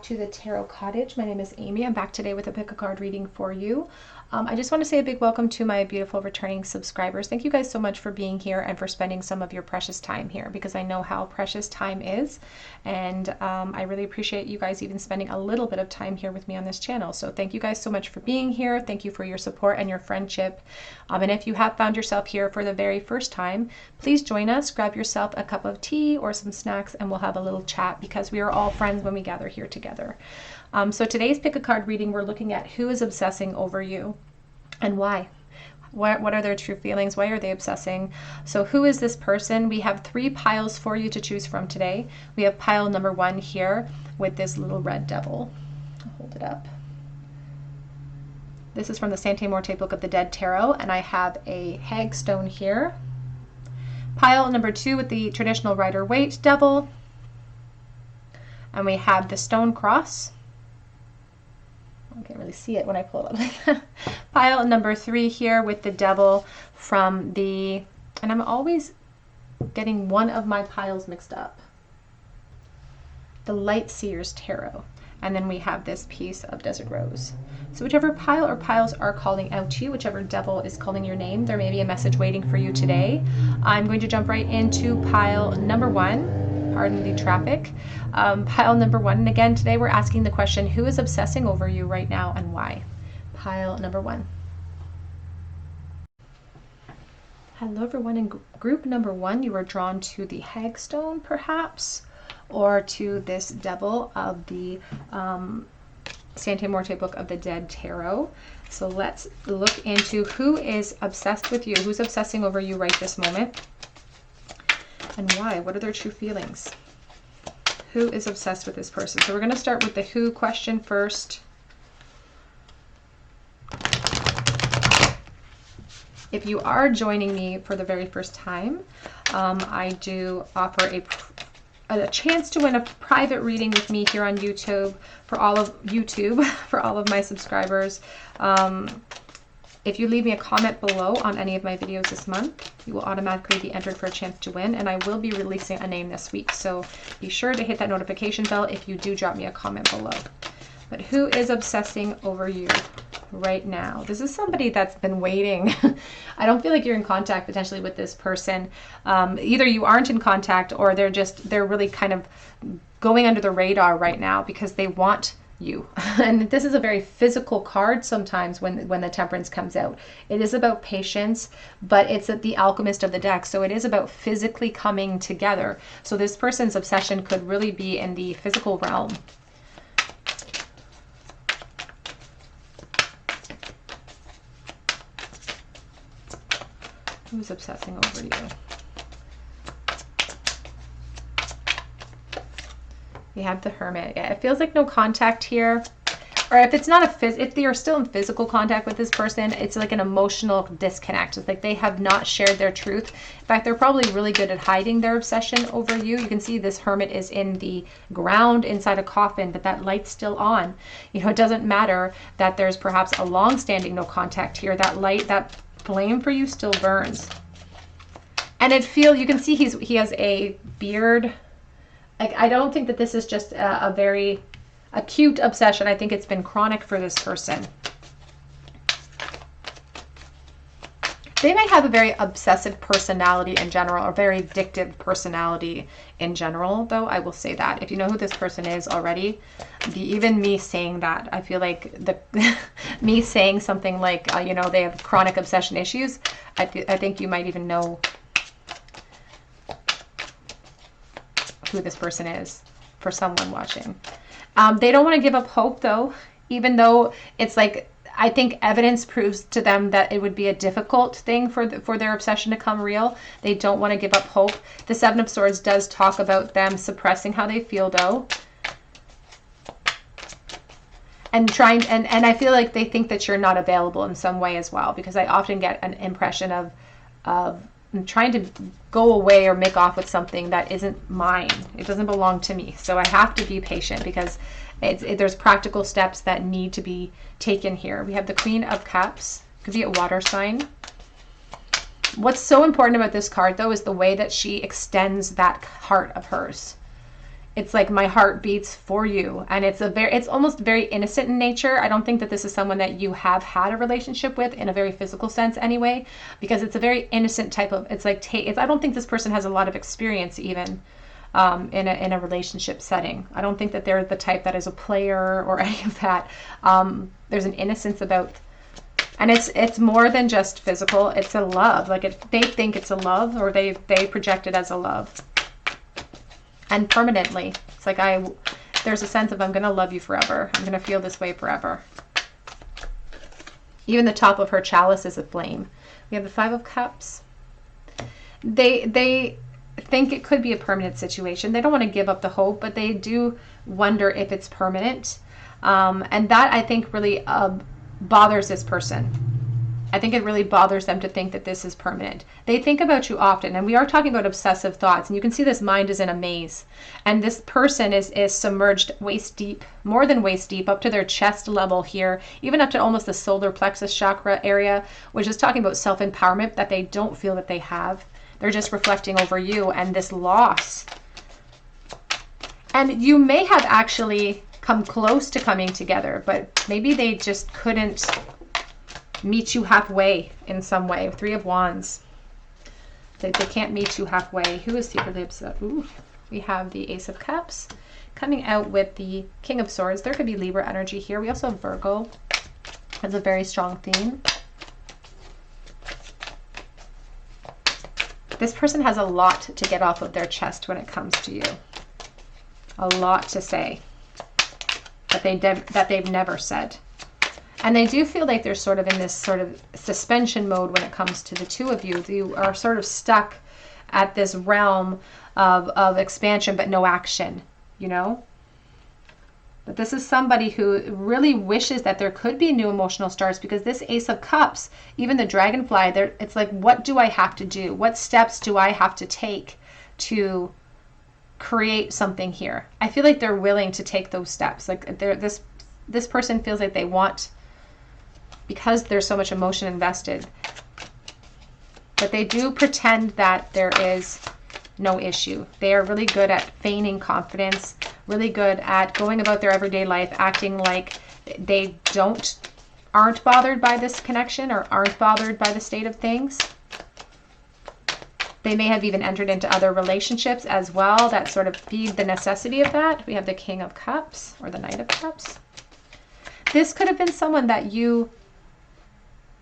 to the Tarot Cottage. My name is Amy. I'm back today with a pick a card reading for you. I just want to say a big welcome to my beautiful returning subscribers. Thank you guys so much for being here and for spending some of your precious time here, because I know how precious time is, and I really appreciate you guys even spending a little bit of time here with me on this channel. So thank you guys so much for being here. Thank you for your support and your friendship. And if you have found yourself here for the very first time, please join us, grab yourself a cup of tea or some snacks, and we'll have a little chat, because we are all friends when we gather here together. So today's pick a card reading, we're looking at who is obsessing over you and why. What are their true feelings? Why are they obsessing? So who is this person? We have 3 piles for you to choose from today. We have pile number 1 here with this little red devil. I'll hold it up. This is from the Sante Morte Book of the Dead Tarot, and I have a hagstone here. Pile number 2 with the traditional Rider-Waite devil, and we have the stone cross. I can't really see it when I pull it up. Pile number 3 here with the devil from the, and I'm always getting one of my piles mixed up, the Light Seer's Tarot. And then we have this piece of Desert Rose. So whichever pile or piles are calling out to you, whichever devil is calling your name, there may be a message waiting for you today. I'm going to jump right into pile number 1. Pardon the traffic. Pile number 1. And again, today we're asking the question, who is obsessing over you right now and why? Pile number 1. Hello everyone. In group number 1, you are drawn to the hagstone perhaps, or to this devil of the Sante Morte Book of the Dead Tarot. So let's look into who is obsessed with you, who's obsessing over you right this moment, and why. What are their true feelings? Who is obsessed with this person? So we're going to start with the who question first. If you are joining me for the very first time, I do offer a chance to win a private reading with me here on YouTube for all of my subscribers. If you leave me a comment below on any of my videos this month, you will automatically be entered for a chance to win, and I will be releasing a name this week. So be sure to hit that notification bell if you do drop me a comment below. But who is obsessing over you right now? This is somebody that's been waiting. I don't feel like you're in contact potentially with this person. Either you aren't in contact, or they're really kind of going under the radar right now because they want you. And this is a very physical card sometimes when the Temperance comes out. It is about patience, but it's the alchemist of the deck, so it is about physically coming together. So this person's obsession could really be in the physical realm. Who's obsessing over you? We have the Hermit. Yeah, it feels like no contact here. Or if it's not if you're still in physical contact with this person, it's like an emotional disconnect. It's like they have not shared their truth. In fact, they're probably really good at hiding their obsession over you. You can see this Hermit is in the ground inside a coffin, but that light's still on. You know, it doesn't matter that there's perhaps a long-standing no contact here. That light, that flame for you still burns. And you can see he has a beard. Like, I don't think that this is just a very acute obsession. I think it's been chronic for this person. They may have a very obsessive personality in general, or very addictive personality in general, though. I will say that. If you know who this person is already, even me saying that, I feel like me saying something like, you know, they have chronic obsession issues, I think you might even know who this person is for someone watching. They don't want to give up hope, though, even though it's like, I think evidence proves to them that it would be a difficult thing for their obsession to come real. They don't want to give up hope. The Seven of Swords does talk about them suppressing how they feel, though, and and I feel like they think that you're not available in some way as well, because I often get an impression of trying to go away or make off with something that isn't mine. It doesn't belong to me. So I have to be patient, because there's practical steps that need to be taken here. We have the Queen of Cups. Could be a water sign. What's so important about this card, though, is the way that she extends that heart of hers. it's like my heart beats for you. And it's almost very innocent in nature. I don't think that this is someone that you have had a relationship with in a very physical sense anyway, because it's a very innocent type of, it's like, I don't think this person has a lot of experience even in a relationship setting. I don't think that they're the type that is a player or any of that. There's an innocence about, and it's more than just physical. It's a love. Like they think it's a love, or they project it as a love. And permanently. It's like there's a sense of, I'm going to love you forever. I'm going to feel this way forever. Even the top of her chalice is a flame. We have the 5 of Cups. They think it could be a permanent situation. They don't want to give up the hope, but they do wonder if it's permanent. And that, I think, really bothers this person. I think it really bothers them to think that this is permanent. They think about you often, and we are talking about obsessive thoughts, and you can see this mind is in a maze. And this person is submerged waist deep, more than waist deep, up to their chest level here, even up to almost the solar plexus chakra area, which is talking about self-empowerment that they don't feel that they have. They're just reflecting over you and this loss. And you may have actually come close to coming together, but maybe they just couldn't meet you halfway in some way. 3 of Wands. They can't meet you halfway. Who is secretly upset? Ooh, we have the Ace of Cups coming out with the King of Swords. There could be Libra energy here. We also have Virgo as a very strong theme. This person has a lot to get off of their chest when it comes to you. A lot to say that they've never said. And they do feel like they're sort of in this sort of suspension mode when it comes to the two of you. You are sort of stuck at this realm of expansion, but no action, you know? But this is somebody who really wishes that there could be new emotional starts, because this Ace of Cups, even the Dragonfly, it's like, what do I have to do? What steps do I have to take to create something here? I feel like they're willing to take those steps. Like this person feels like they want, because there's so much emotion invested. But they do pretend that there is no issue. They are really good at feigning confidence, really good at going about their everyday life, acting like they aren't bothered by this connection or aren't bothered by the state of things. They may have even entered into other relationships as well that sort of feed the necessity of that. We have the King of Cups, or the Knight of Cups. This could have been someone that you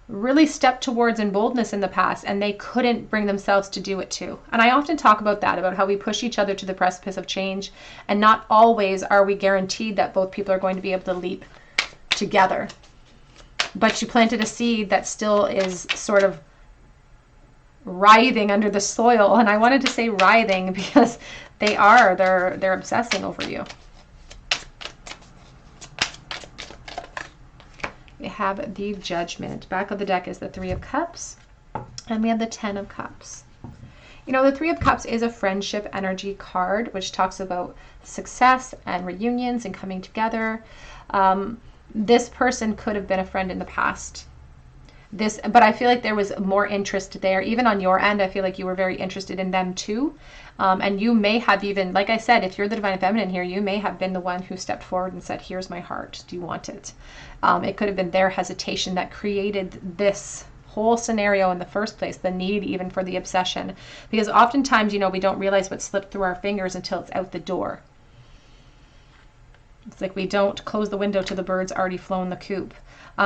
really stepped towards in boldness in the past, and they couldn't bring themselves to do it too. And I often talk about that, about how we push each other to the precipice of change, and not always are we guaranteed that both people are going to be able to leap together. But you planted a seed that still is sort of writhing under the soil, and I wanted to say writhing because they're obsessing over you. We have the Judgment. Back of the deck is the 3 of Cups. And we have the 10 of Cups. You know, the 3 of Cups is a friendship energy card, which talks about success and reunions and coming together. This person could have been a friend in the past. But I feel like there was more interest there. Even on your end, I feel like you were very interested in them too. And you may have even, like I said, if you're the Divine Feminine here, you may have been the one who stepped forward and said, here's my heart. Do you want it? It could have been their hesitation that created this whole scenario in the first place, the need even for the obsession. Because oftentimes, you know, we don't realize what slipped through our fingers until it's out the door. It's like we don't close the window till the bird's already flown the coop.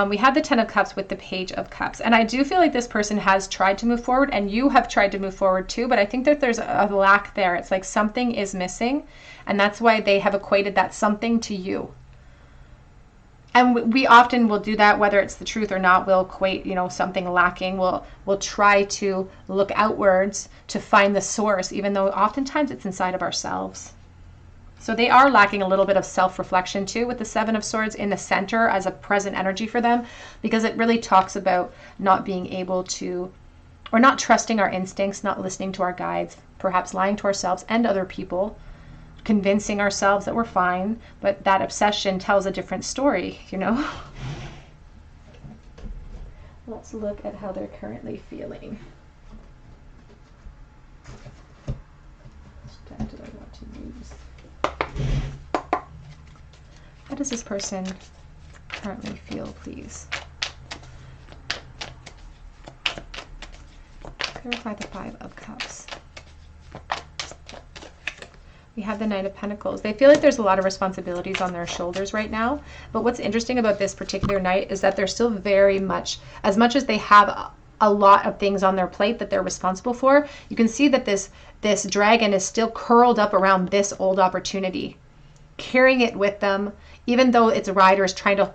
We have the 10 of Cups with the Page of Cups. And I do feel like this person has tried to move forward, and you have tried to move forward too, but I think that there's a lack there. It's like something is missing, and that's why they have equated that something to you. And we often will do that, whether it's the truth or not. We'll equate, you know, something lacking. We'll try to look outwards to find the source, even though oftentimes it's inside of ourselves. So they are lacking a little bit of self-reflection too, with the 7 of Swords in the center as a present energy for them, because it really talks about not being able to, or not trusting our instincts, not listening to our guides, perhaps lying to ourselves and other people, convincing ourselves that we're fine, but that obsession tells a different story, you know? Let's look at how they're currently feeling. Which deck do I want to use? How does this person currently feel, please? Clarify the Five of Cups. We have the Knight of Pentacles. They feel like there's a lot of responsibilities on their shoulders right now. But what's interesting about this particular night is that they're still very much, as much as they have a lot of things on their plate that they're responsible for, you can see that this dragon is still curled up around this old opportunity, carrying it with them, even though its rider is trying to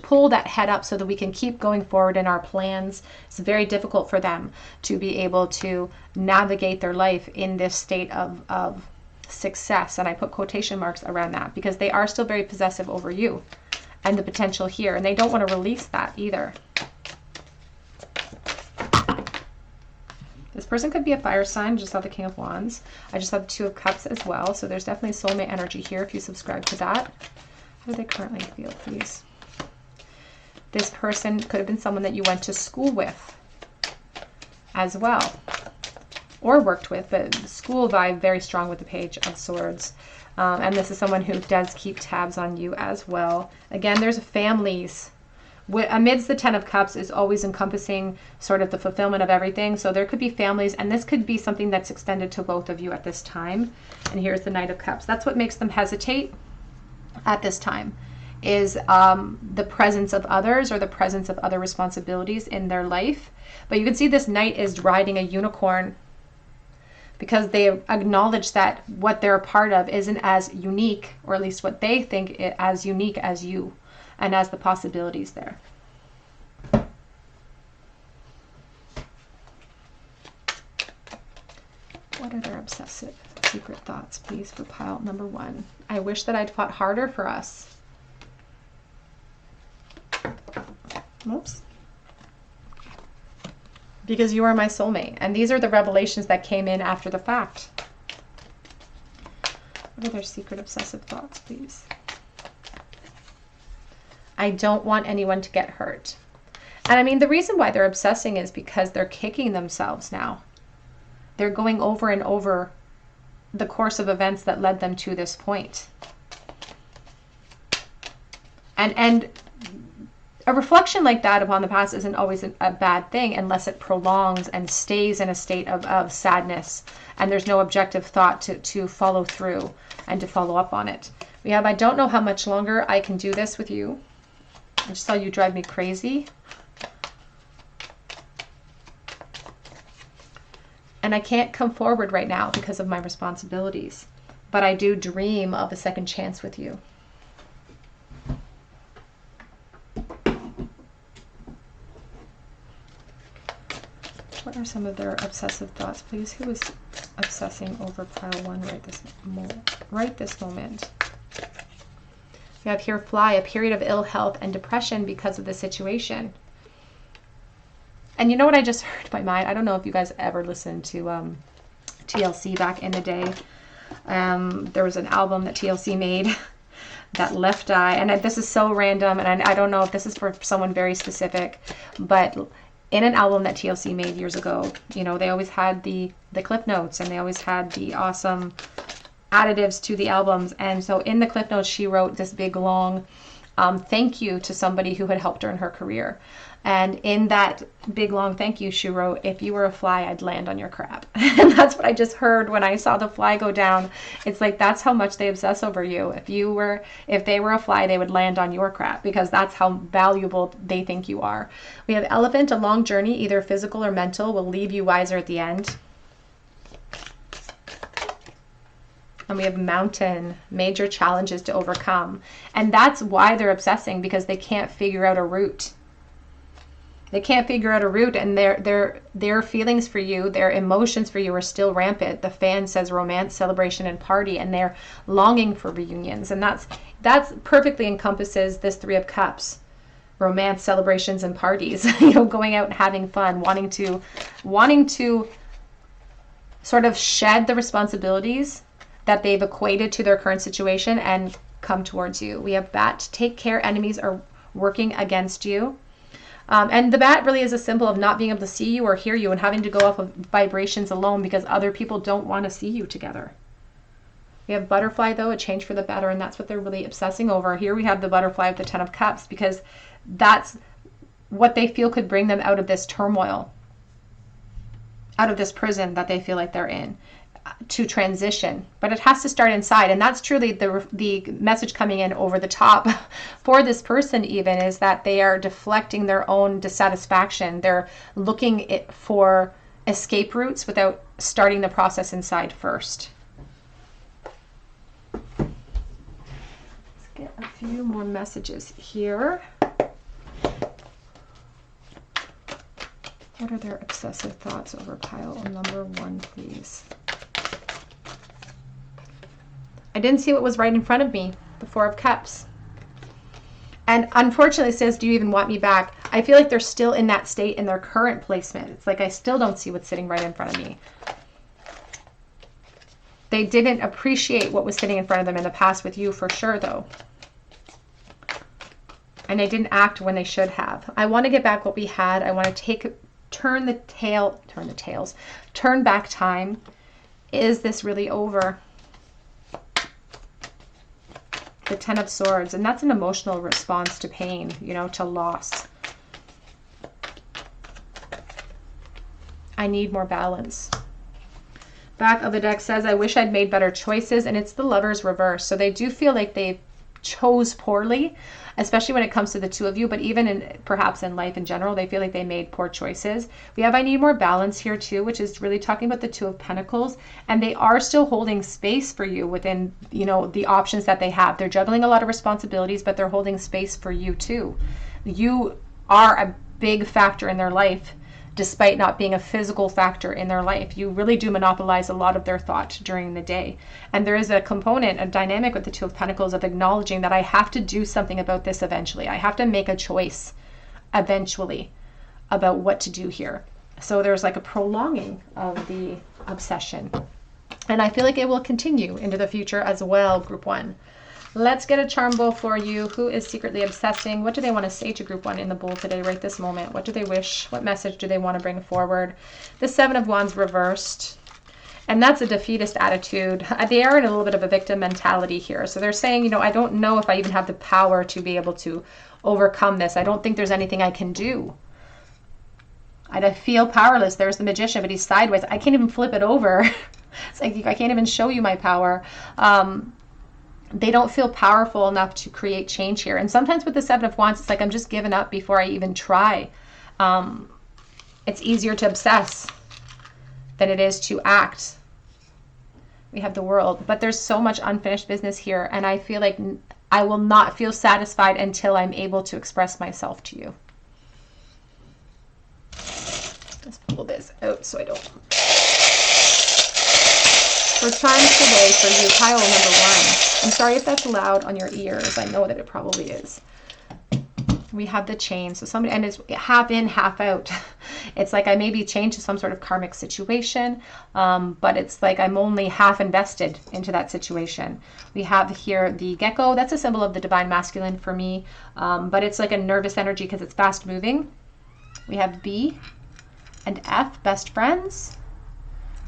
pull that head up so that we can keep going forward in our plans. It's very difficult for them to be able to navigate their life in this state of success. And I put quotation marks around that because they are still very possessive over you and the potential here. And they don't want to release that either. This person could be a fire sign. Just saw the King of Wands. I just saw the Two of Cups as well. So there's definitely soulmate energy here if you subscribe to that. How do they currently feel, please? This person could have been someone that you went to school with as well, or worked with, but school vibe very strong with the Page of Swords. And this is someone who does keep tabs on you as well. Again, there's families. Amidst the Ten of Cups is always encompassing sort of the fulfillment of everything. So there could be families, and this could be something that's extended to both of you at this time. And here's the Knight of Cups. That's what makes them hesitate at this time, is the presence of others or the presence of other responsibilities in their life. But you can see this knight is riding a unicorn because they acknowledge that what they're a part of isn't as unique, or at least what they think as unique as you and as the possibilities there. What are their obsessive secret thoughts, please, for pile number 1? I wish that I'd fought harder for us. Oops. Because you are my soulmate. And these are the revelations that came in after the fact. What are their secret obsessive thoughts, please? I don't want anyone to get hurt. And I mean, the reason why they're obsessing is because they're kicking themselves now. They're going over and over the course of events that led them to this point. And a reflection like that upon the past isn't always a bad thing unless it prolongs and stays in a state of sadness and there's no objective thought to follow through and to follow up on it. We have, I don't know how much longer I can do this with you. I just saw you drive me crazy. And I can't come forward right now because of my responsibilities. But I do dream of a second chance with you. What are some of their obsessive thoughts, please? Who is obsessing over pile 1 right this moment? We have here fly, a period of ill health and depression because of the situation. And you know what I just heard in my mind? I don't know if you guys ever listened to TLC back in the day. There was an album that TLC made, that Left Eye. And this is so random, and I don't know if this is for someone very specific, but in an album that TLC made years ago, you know, they always had the clip notes, and they always had the awesome additives to the albums. And so in the clip notes, she wrote this big, long thank you to somebody who had helped her in her career. And in that big long thank you, she wrote, if you were a fly, I'd land on your crap. And that's what I just heard when I saw the fly go down. It's like, that's how much they obsess over you. If they were a fly, they would land on your crap because that's how valuable they think you are. We have elephant, a long journey, either physical or mental, will leave you wiser at the end. And we have mountain, major challenges to overcome. And that's why they're obsessing, because they can't figure out a route. They can't figure out a route, and their feelings for you, their emotions for you are still rampant. The fan says romance, celebration, and party, and they're longing for reunions. And that's perfectly encompasses this Three of Cups. Romance, celebrations, and parties. You know, going out and having fun, wanting to sort of shed the responsibilities that they've equated to their current situation and come towards you. We have bat, take care, enemies are working against you. And the bat really is a symbol of not being able to see you or hear you and having to go off of vibrations alone because other people don't want to see you together. We have butterfly, though, a change for the better, and that's what they're really obsessing over. Here we have the butterfly with the 10 of Cups, because that's what they feel could bring them out of this turmoil, out of this prison that they feel like they're in, to transition. But it has to start inside, and that's truly the message coming in over the top for this person, even, is that they are deflecting their own dissatisfaction. They're looking for escape routes without starting the process inside first. Let's get a few more messages here. What are their obsessive thoughts over pile number 1, please? I didn't see what was right in front of me, the 4 of Cups. And unfortunately, it says, do you even want me back? I feel like they're still in that state in their current placement. It's like I still don't see what's sitting right in front of me. They didn't appreciate what was sitting in front of them in the past with you, for sure, though. And they didn't act when they should have. I want to get back what we had. I want to turn back time. Is this really over? The 10 of Swords, and that's an emotional response to pain, you know, to loss. I need more balance. Back of the deck says, I wish I'd made better choices, and it's the Lover's reverse. So they do feel like they chose poorly, especially when it comes to the two of you, but even perhaps in life in general, they feel like they made poor choices. We have I need more balance here too, which is really talking about the 2 of Pentacles, and they are still holding space for you within, you know, the options that they have. They're juggling a lot of responsibilities, but they're holding space for you too. You are a big factor in their life, despite not being a physical factor in their life. You really do monopolize a lot of their thought during the day. And there is a component, a dynamic with the 2 of Pentacles of acknowledging that I have to do something about this eventually. I have to make a choice eventually about what to do here. So there's like a prolonging of the obsession. And I feel like it will continue into the future as well, Group 1. Let's get a charm bowl for you. Who is secretly obsessing? What do they want to say to Group 1 in the bowl today, right this moment? What do they wish? What message do they want to bring forward? The 7 of Wands reversed. And that's a defeatist attitude. They are in a little bit of a victim mentality here. So they're saying, you know, I don't know if I even have the power to be able to overcome this. I don't think there's anything I can do. I feel powerless. There's the Magician, but he's sideways. I can't even flip it over. It's like, I can't even show you my power. They don't feel powerful enough to create change here. And sometimes with the 7 of Wands, it's like, I'm just giving up before I even try. It's easier to obsess than it is to act. We have the World, but there's so much unfinished business here. And I feel like I will not feel satisfied until I'm able to express myself to you. Let's pull this out so I don't. For charms today for you, pile number 1. I'm sorry if that's loud on your ears. I know that it probably is. We have the chain. So somebody, and it's half in, half out. It's like I may be chained to some sort of karmic situation, but it's like I'm only half invested into that situation. We have here the gecko. That's a symbol of the divine masculine for me, but it's like a nervous energy because it's fast moving. We have B and F, best friends.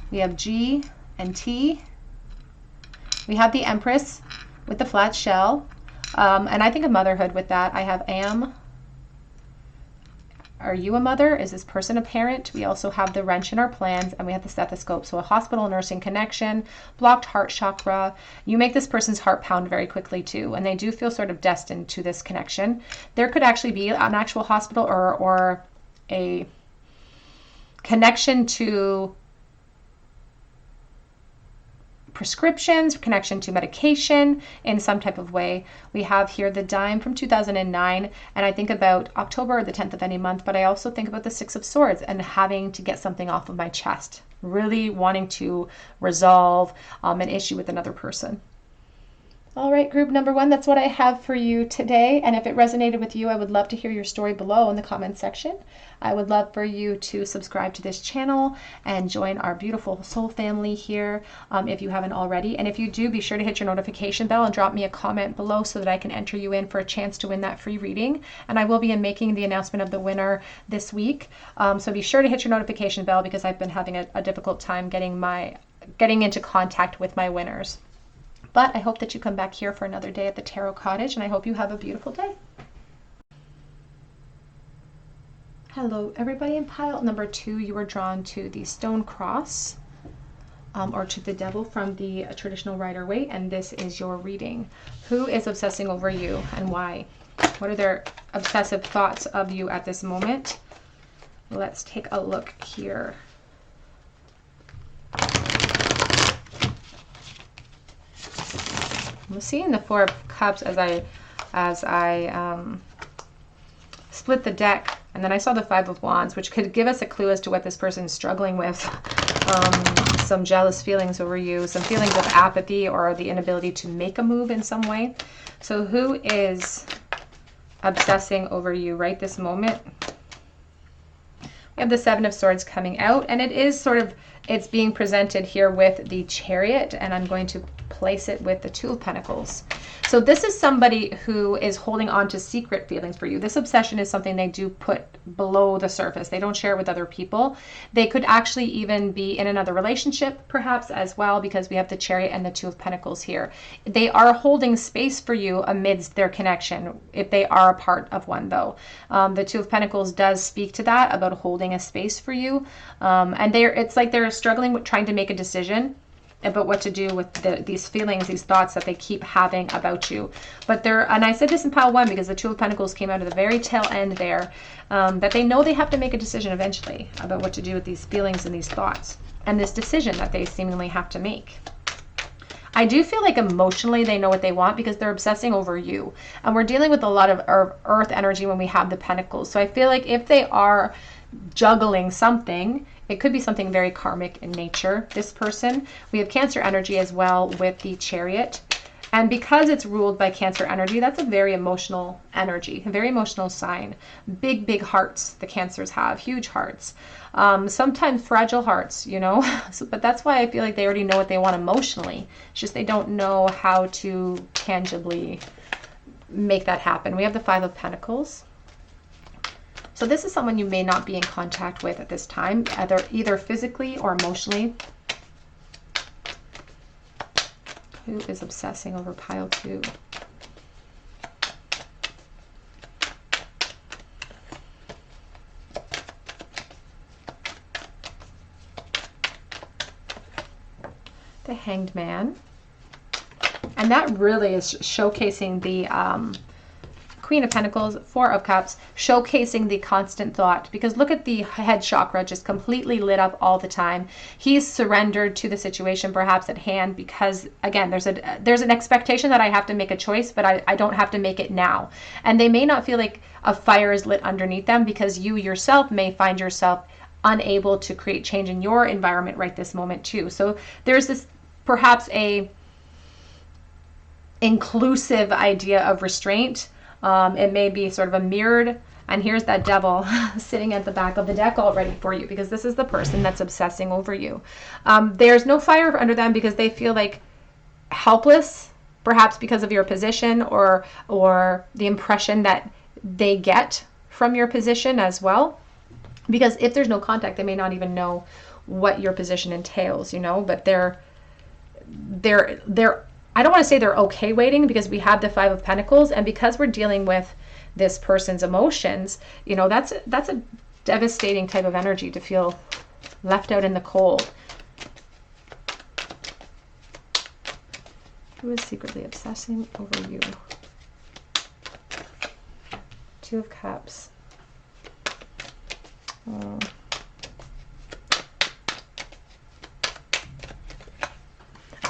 We have G and T. We have the Empress with the flat shell. And I think of motherhood with that. I have am. Are you a mother? Is this person a parent? We also have the wrench in our plans, and we have the stethoscope. So a hospital nursing connection, blocked heart chakra. You make this person's heart pound very quickly too, and they do feel sort of destined to this connection. There could actually be an actual hospital or a connection to prescriptions, connection to medication in some type of way. We have here the dime from 2009, and I think about October, the 10th of any month, but I also think about the 6 of Swords and having to get something off of my chest, really wanting to resolve an issue with another person. All right, group number 1, that's what I have for you today. And if it resonated with you, I would love to hear your story below in the comments section. I would love for you to subscribe to this channel and join our beautiful soul family here if you haven't already. And if you do, be sure to hit your notification bell and drop me a comment below so that I can enter you in for a chance to win that free reading. And I will be making the announcement of the winner this week. So be sure to hit your notification bell because I've been having a difficult time getting into contact with my winners. But I hope that you come back here for another day at the Tarot Cottage, and I hope you have a beautiful day. Hello, everybody. In pile number 2, you were drawn to the Stone Cross, or to the Devil from the traditional Rider-Waite, and this is your reading. Who is obsessing over you and why? What are their obsessive thoughts of you at this moment? Let's take a look here. I'm seeing the Four of Cups as I split the deck, and then I saw the Five of Wands, which could give us a clue as to what this person is struggling with. Some jealous feelings over you, some feelings of apathy, or the inability to make a move in some way. So who is obsessing over you right this moment? We have the Seven of Swords coming out, and it is sort of, it's being presented here with the Chariot, and I'm going to place it with the Two of Pentacles. So this is somebody who is holding on to secret feelings for you. This obsession is something they do put below the surface. They don't share it with other people. They could actually even be in another relationship perhaps as well, because we have the Chariot and the Two of Pentacles here. They are holding space for you amidst their connection, if they are a part of one though. The Two of Pentacles does speak to that, about holding a space for you. And it's like they're struggling with trying to make a decision about what to do with these feelings, these thoughts that they keep having about you. But and I said this in pile 1 because the Two of Pentacles came out of the very tail end there, that they know they have to make a decision eventually about what to do with these feelings and these thoughts, and this decision that they seemingly have to make. I do feel like emotionally they know what they want because they're obsessing over you. And we're dealing with a lot of earth energy when we have the Pentacles. So I feel like if they are juggling something, it could be something very karmic in nature, this person. We have Cancer energy as well with the Chariot. And because it's ruled by Cancer energy, that's a very emotional energy, a very emotional sign. Big, big hearts the Cancers have, huge hearts. Sometimes fragile hearts, you know. But that's why I feel like they already know what they want emotionally. It's just they don't know how to tangibly make that happen. We have the Five of Pentacles. So this is someone you may not be in contact with at this time, either physically or emotionally. Who is obsessing over pile 2? The Hanged Man. And that really is showcasing the Queen of Pentacles, Four of Cups, showcasing the constant thought, because look at the head chakra just completely lit up all the time. He's surrendered to the situation perhaps at hand because, again, there's an expectation that I have to make a choice, but I don't have to make it now. And they may not feel like a fire is lit underneath them because you yourself may find yourself unable to create change in your environment right this moment too. So there's this perhaps a inclusive idea of restraint. It may be sort of a mirrored, and here's that Devil sitting at the back of the deck already for you, because this is the person that's obsessing over you. There's no fire under them because they feel like helpless, perhaps because of your position or the impression that they get from your position as well. Because if there's no contact, they may not even know what your position entails, you know, but they're I don't want to say they're okay waiting, because we have the Five of Pentacles, and because we're dealing with this person's emotions, you know, that's a devastating type of energy to feel left out in the cold. Who is secretly obsessing over you? Two of Cups. Oh.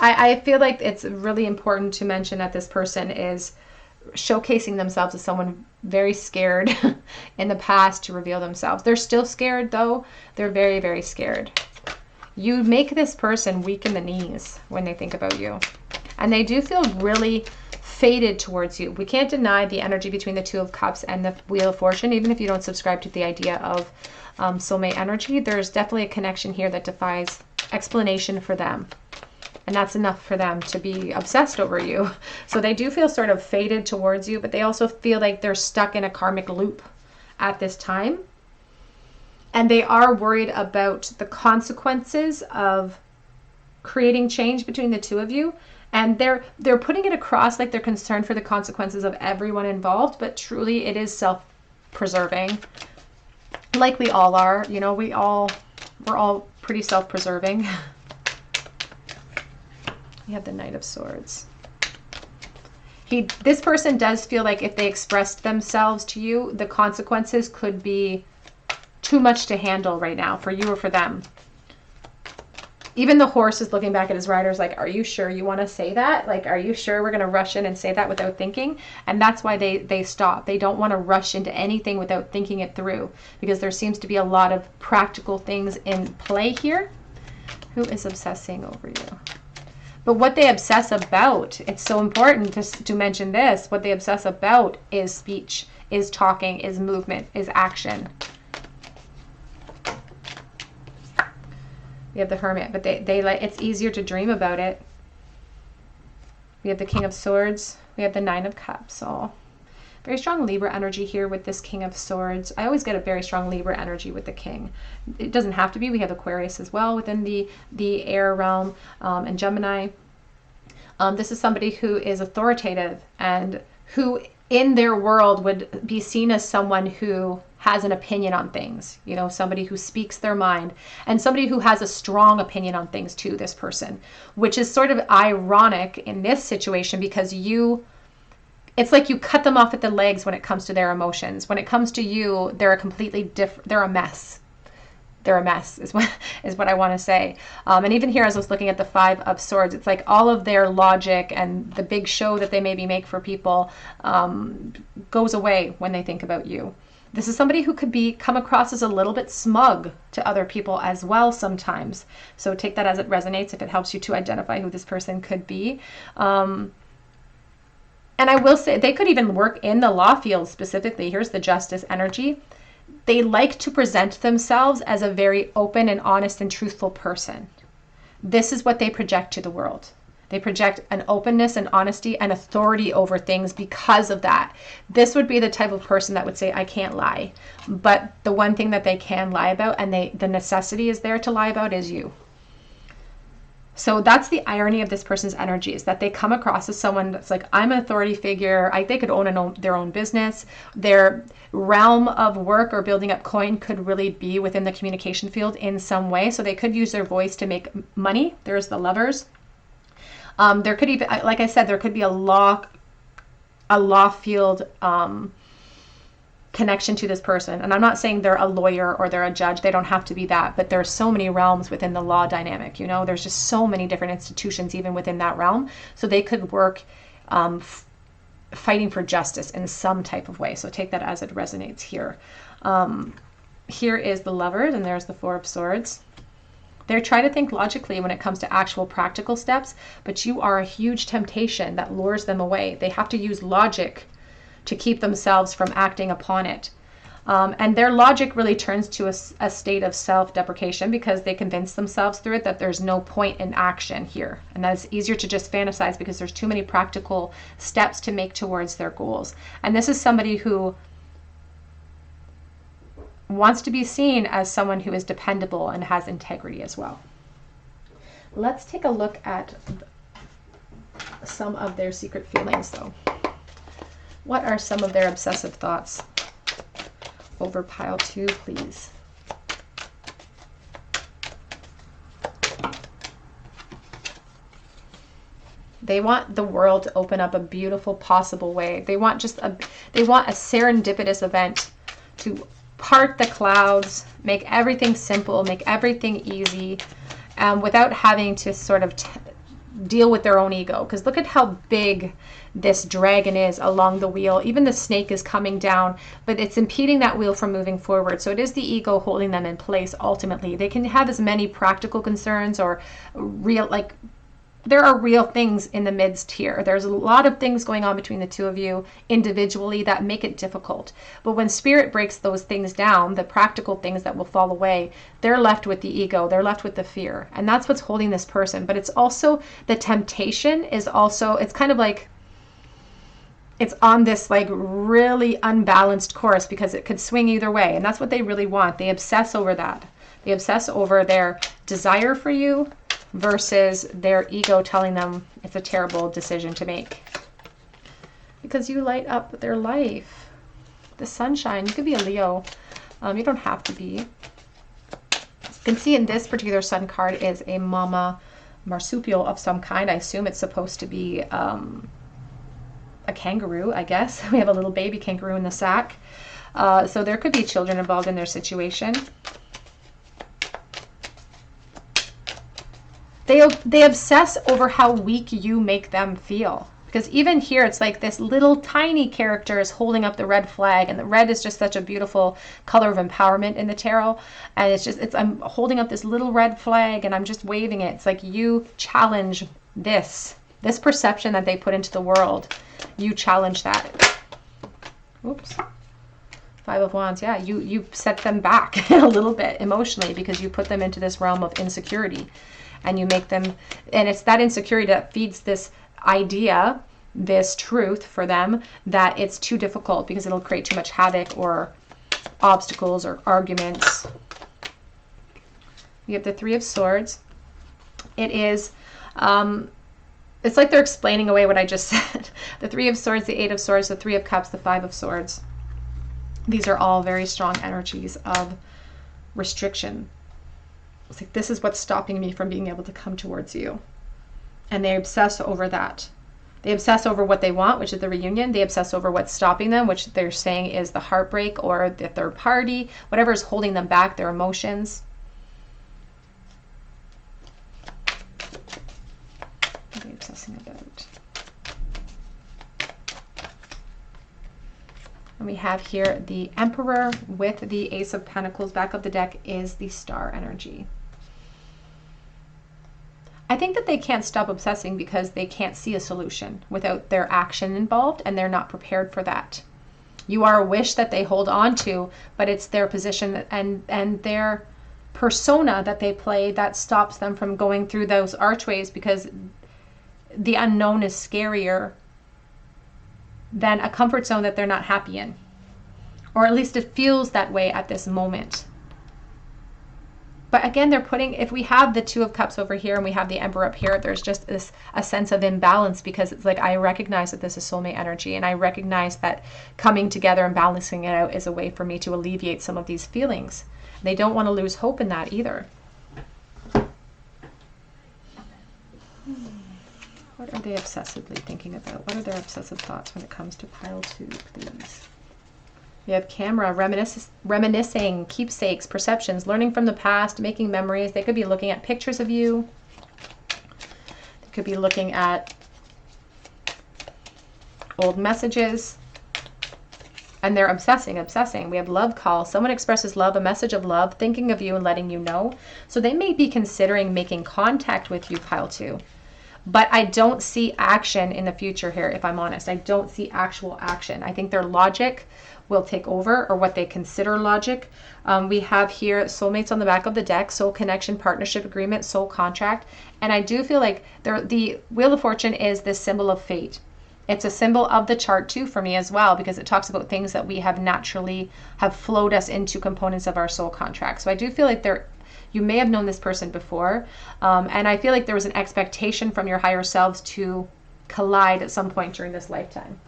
I feel like it's really important to mention that this person is showcasing themselves as someone very scared in the past to reveal themselves. They're still scared though. They're very, very scared. You make this person weak in the knees when they think about you. And they do feel really fated towards you. We can't deny the energy between the Two of Cups and the Wheel of Fortune, even if you don't subscribe to the idea of soulmate energy. There's definitely a connection here that defies explanation for them. And that's enough for them to be obsessed over you. So they do feel sort of fated towards you, but they also feel like they're stuck in a karmic loop at this time. And they are worried about the consequences of creating change between the two of you. And they're putting it across like they're concerned for the consequences of everyone involved, but truly it is self-preserving. Like we all are, you know, we're all pretty self-preserving. We have the Knight of Swords. This person does feel like if they expressed themselves to you, the consequences could be too much to handle right now for you or for them. Even the horse is looking back at his riders like, are you sure you want to say that? Like, are you sure we're going to rush in and say that without thinking? And that's why they stop. They don't want to rush into anything without thinking it through, because there seems to be a lot of practical things in play here. Who is obsessing over you? But what they obsess about, it's so important to mention this, what they obsess about is speech, is talking, is movement, is action. We have the Hermit, but they like, it's easier to dream about it. We have the King of Swords. We have the Nine of Cups. Oh, very strong Libra energy here with this King of Swords. I always get a very strong Libra energy with the King. It doesn't have to be. We have Aquarius as well within the air realm, and Gemini. This is somebody who is authoritative and who in their world would be seen as someone who has an opinion on things, you know, somebody who speaks their mind, and somebody who has a strong opinion on things too, this person, which is sort of ironic in this situation because it's like you cut them off at the legs when it comes to their emotions. When it comes to you, they're a completely different, they're a mess. They're a mess is what I want to say. And even here, as I was looking at the Five of Swords, it's like all of their logic and the big show that they maybe make for people goes away when they think about you. This is somebody who could come across as a little bit smug to other people as well sometimes. So take that as it resonates if it helps you to identify who this person could be. And I will say they could even work in the law field specifically. Here's the Justice energy. They like to present themselves as a very open and honest and truthful person. This is what they project to the world. They project an openness and honesty and authority over things because of that. This would be the type of person that would say, I can't lie. But the one thing that they can lie about, and the necessity is there to lie about, is you. So that's the irony of this person's energy, is that they come across as someone that's like, I'm an authority figure. They could own their own business. Their realm of work or building up coin could really be within the communication field in some way. So they could use their voice to make money. There's the Lovers. There could even, like I said, there could be a law field connection to this person. And I'm not saying they're a lawyer or they're a judge. They don't have to be that. But there's so many realms within the law dynamic. You know, there's just so many different institutions even within that realm. So they could work fighting for justice in some type of way. So take that as it resonates here. Here is the Lovers, and there's the Four of Swords. They try to think logically when it comes to actual practical steps, but you are a huge temptation that lures them away. They have to use logic to keep themselves from acting upon it. And their logic really turns to a state of self-deprecation because they convince themselves through it that there's no point in action here. And that it's easier to just fantasize because there's too many practical steps to make towards their goals. And this is somebody who wants to be seen as someone who is dependable and has integrity as well. Let's take a look at some of their secret feelings though. What are some of their obsessive thoughts? Over pile 2, please. They want the world to open up a beautiful possible way. They want a serendipitous event to part the clouds, make everything simple, make everything easy, without having to sort of deal with their own ego. Because look at how big this dragon is along the wheel. Even the snake is coming down, but it's impeding that wheel from moving forward. So it is the ego holding them in place ultimately. They can have as many practical concerns or there are real things in the midst here. There's a lot of things going on between the two of you individually that make it difficult. But when spirit breaks those things down, the practical things that will fall away, they're left with the ego. They're left with the fear. And that's what's holding this person. But it's also the temptation is also, it's kind of like, it's on this like really unbalanced course because it could swing either way. And that's what they really want. They obsess over that. They obsess over their desire for you, versus their ego telling them it's a terrible decision to make. Because you light up their life. The sunshine. You could be a Leo. You don't have to be. You can see in this particular sun card is a mama marsupial of some kind. I assume it's supposed to be a kangaroo, I guess. We have a little baby kangaroo in the sack. So there could be children involved in their situation. They obsess over how weak you make them feel. Because even here, it's like this little tiny character is holding up the red flag, and the red is just such a beautiful color of empowerment in the tarot. And I'm holding up this little red flag, and I'm just waving it. It's like you challenge this perception that they put into the world. You challenge that. Oops. 5 of Wands. Yeah, you set them back a little bit emotionally because you put them into this realm of insecurity, and you make them. And it's that insecurity that feeds this idea, this truth for them, that it's too difficult because it'll create too much havoc or obstacles or arguments. We have the 3 of Swords. It is it's like they're explaining away what I just said. The 3 of Swords, the 8 of Swords, the 3 of Cups, the 5 of Swords. These are all very strong energies of restriction. It's like, this is what's stopping me from being able to come towards you. And they obsess over that. They obsess over what they want, which is the reunion. They obsess over what's stopping them, which they're saying is the heartbreak or the third party, whatever is holding them back, their emotions. What are they obsessing about? And we have here the Emperor with the Ace of Pentacles. Back of the deck is the Star energy. I think that they can't stop obsessing because they can't see a solution without their action involved, and they're not prepared for that. You are a wish that they hold on to, but it's their position and their persona that they play that stops them from going through those archways, because the unknown is scarier than a comfort zone that they're not happy in. Or at least it feels that way at this moment. But again, they're putting, if we have the 2 of Cups over here and we have the Emperor up here, there's just a sense of imbalance, because it's like, I recognize that this is soulmate energy, and I recognize that coming together and balancing it out is a way for me to alleviate some of these feelings. They don't want to lose hope in that either. What are they obsessively thinking about? What are their obsessive thoughts when it comes to pile 2, please? We have camera, reminiscing, keepsakes, perceptions, learning from the past, making memories. They could be looking at pictures of you. They could be looking at old messages. And they're obsessing. We have love call. Someone expresses love, a message of love, thinking of you and letting you know. So they may be considering making contact with you, pile 2. But I don't see action in the future here, if I'm honest. I don't see actual action. I think their logic will take over, or what they consider logic. We have here soulmates on the back of the deck, soul connection, partnership agreement, soul contract. And I do feel like the Wheel of Fortune is this symbol of fate. It's a symbol of the chart too for me as well, because it talks about things that we have naturally have flowed us into components of our soul contract. So I do feel like you may have known this person before, and I feel like there was an expectation from your higher selves to collide at some point during this lifetime.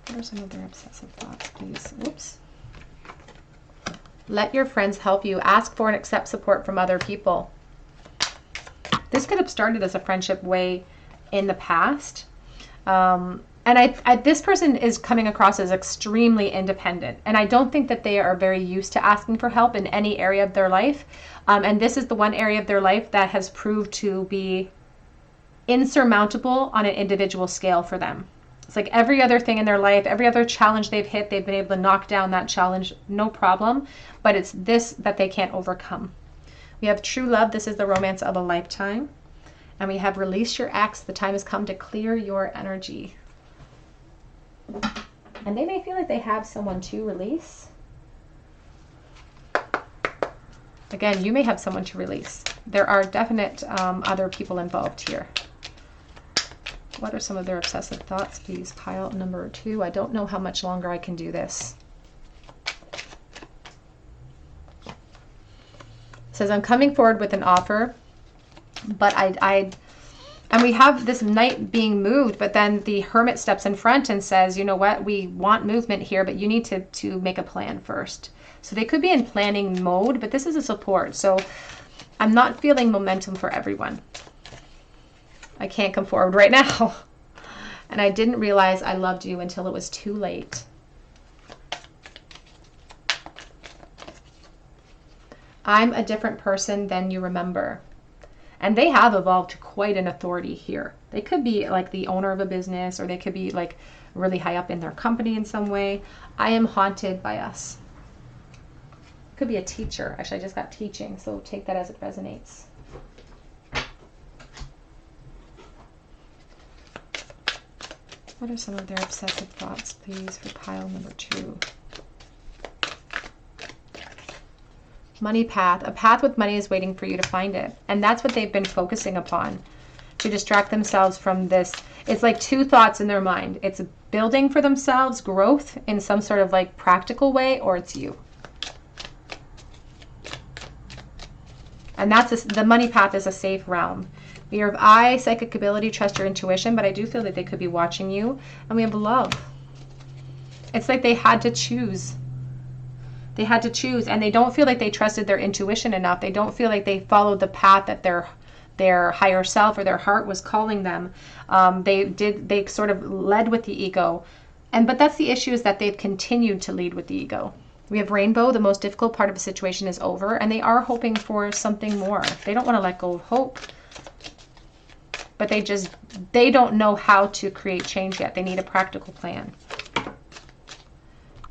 What are some of their obsessive thoughts, please? Whoops. Let your friends help you. Ask for and accept support from other people. This could have started as a friendship way in the past. And this person is coming across as extremely independent. And I don't think that they are very used to asking for help in any area of their life. And this is the one area of their life that has proved to be insurmountable on an individual scale for them. It's like every other thing in their life, every other challenge they've hit, they've been able to knock down that challenge, no problem. But it's this that they can't overcome. We have true love. This is the romance of a lifetime. And we have release your ex. The time has come to clear your energy. And they may feel like they have someone to release. Again, you may have someone to release. There are definite other people involved here. What are some of their obsessive thoughts, please? Pile number 2. I don't know how much longer I can do this. says, I'm coming forward with an offer, but and we have this knight being moved, but then the hermit steps in front and says, you know what, we want movement here, but you need to make a plan first. So they could be in planning mode, but this is a support. So I'm not feeling momentum for everyone. I can't come forward right now. And I didn't realize I loved you until it was too late. I'm a different person than you remember. And they have evolved to quite an authority here. They could be like the owner of a business, or they could be like really high up in their company in some way. I am haunted by us. Could be a teacher. Actually, I just got teaching, so take that as it resonates. What are some of their obsessive thoughts, please, for pile number 2? Money path. A path with money is waiting for you to find it. And that's what they've been focusing upon, to distract themselves from this. It's like 2 thoughts in their mind. It's building for themselves growth in some sort of like practical way, or it's you. And that's the money path is a safe realm. We have eye, psychic ability, trust your intuition, but I do feel that they could be watching you. And we have love. It's like they had to choose. They had to choose, and they don't feel like they trusted their intuition enough. They don't feel like they followed the path that their higher self or their heart was calling them. They sort of led with the ego. But that's the issue, is that they've continued to lead with the ego. We have rainbow. The most difficult part of the situation is over, and they are hoping for something more. They don't want to let go of hope, but they don't know how to create change yet. They need a practical plan.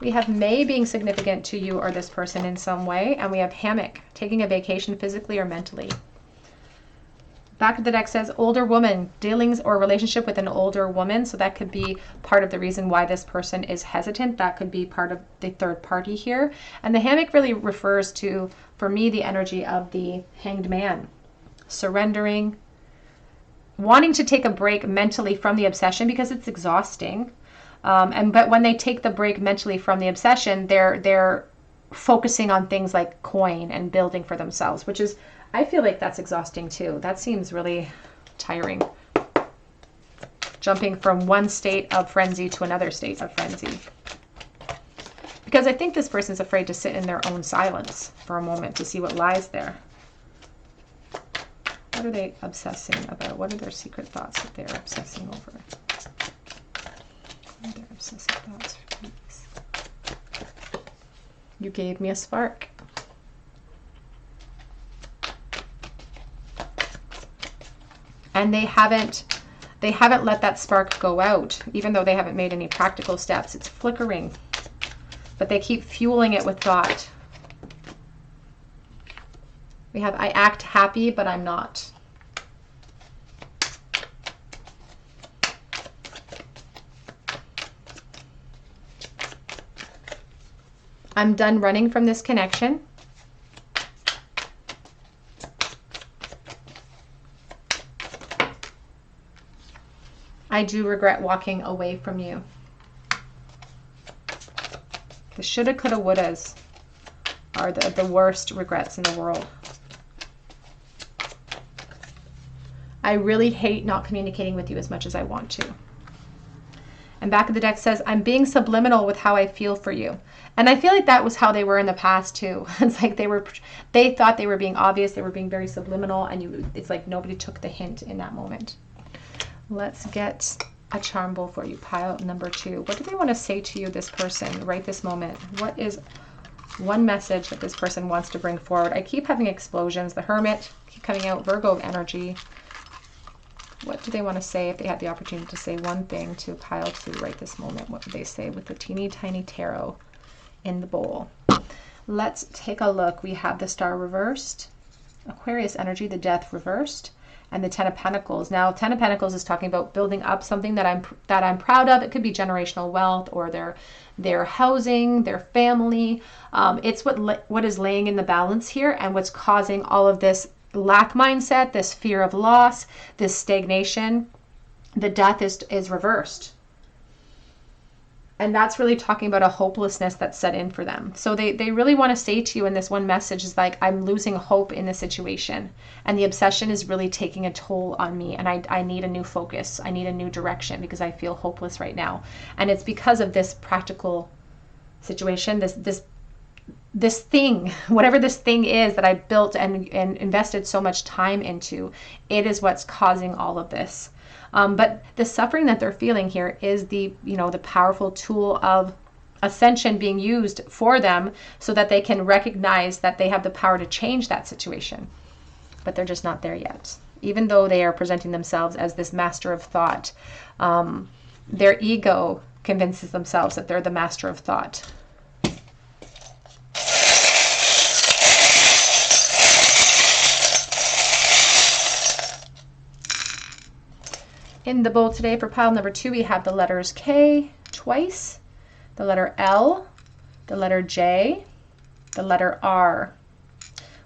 We have May being significant to you or this person in some way, and we have hammock, taking a vacation physically or mentally. Back of the deck says older woman, dealings or relationship with an older woman. So that could be part of the reason why this person is hesitant. That could be part of the third party here. And the hammock really refers to, for me, the energy of the hanged man. Surrendering, wanting to take a break mentally from the obsession because it's exhausting. But when they take the break mentally from the obsession, they're focusing on things like coin and building for themselves, which is, I feel like that's exhausting too. That seems really tiring. Jumping from one state of frenzy to another state of frenzy. Because I think this person's afraid to sit in their own silence for a moment to see what lies there. What are they obsessing about? What are their secret thoughts that they're obsessing over? What are their obsessive thoughts, please? You gave me a spark. And they haven't let that spark go out, even though they haven't made any practical steps. It's flickering, but they keep fueling it with thought. We have, I act happy, but I'm not. I'm done running from this connection. I do regret walking away from you. The shoulda, coulda, wouldas are the worst regrets in the world. I really hate not communicating with you as much as I want to. And back of the deck says, I'm being subliminal with how I feel for you. And I feel like that was how they were in the past too. It's like they thought they were being obvious, they were being very subliminal, and it's like nobody took the hint in that moment. Let's get a charm bowl for you, pile number 2. What do they want to say to you, this person, right this moment? What is one message that this person wants to bring forward? I keep having explosions. The Hermit keep coming out. Virgo of energy. What do they want to say if they had the opportunity to say one thing to pile 2 right this moment? What would they say with the teeny tiny tarot in the bowl? Let's take a look. We have the Star reversed, Aquarius energy, the Death reversed, and the Ten of Pentacles. Now, Ten of Pentacles is talking about building up something that I'm proud of. It could be generational wealth or their housing, their family. It's what is laying in the balance here and what's causing all of this lack mindset, this fear of loss, this stagnation. The Death is reversed. And that's really talking about a hopelessness that's set in for them. So they really want to say to you in this one message is like, I'm losing hope in the situation. And the obsession is really taking a toll on me. And I need a new focus. I need a new direction because I feel hopeless right now. And it's because of this practical situation, this thing, whatever this thing is that I built and invested so much time into, it is what's causing all of this. But the suffering that they're feeling here is the powerful tool of ascension being used for them so that they can recognize that they have the power to change that situation. But they're just not there yet. Even though they are presenting themselves as this master of thought, their ego convinces themselves that they're the master of thought. In the bowl today for pile number 2, we have the letters K twice, the letter L, the letter J, the letter R.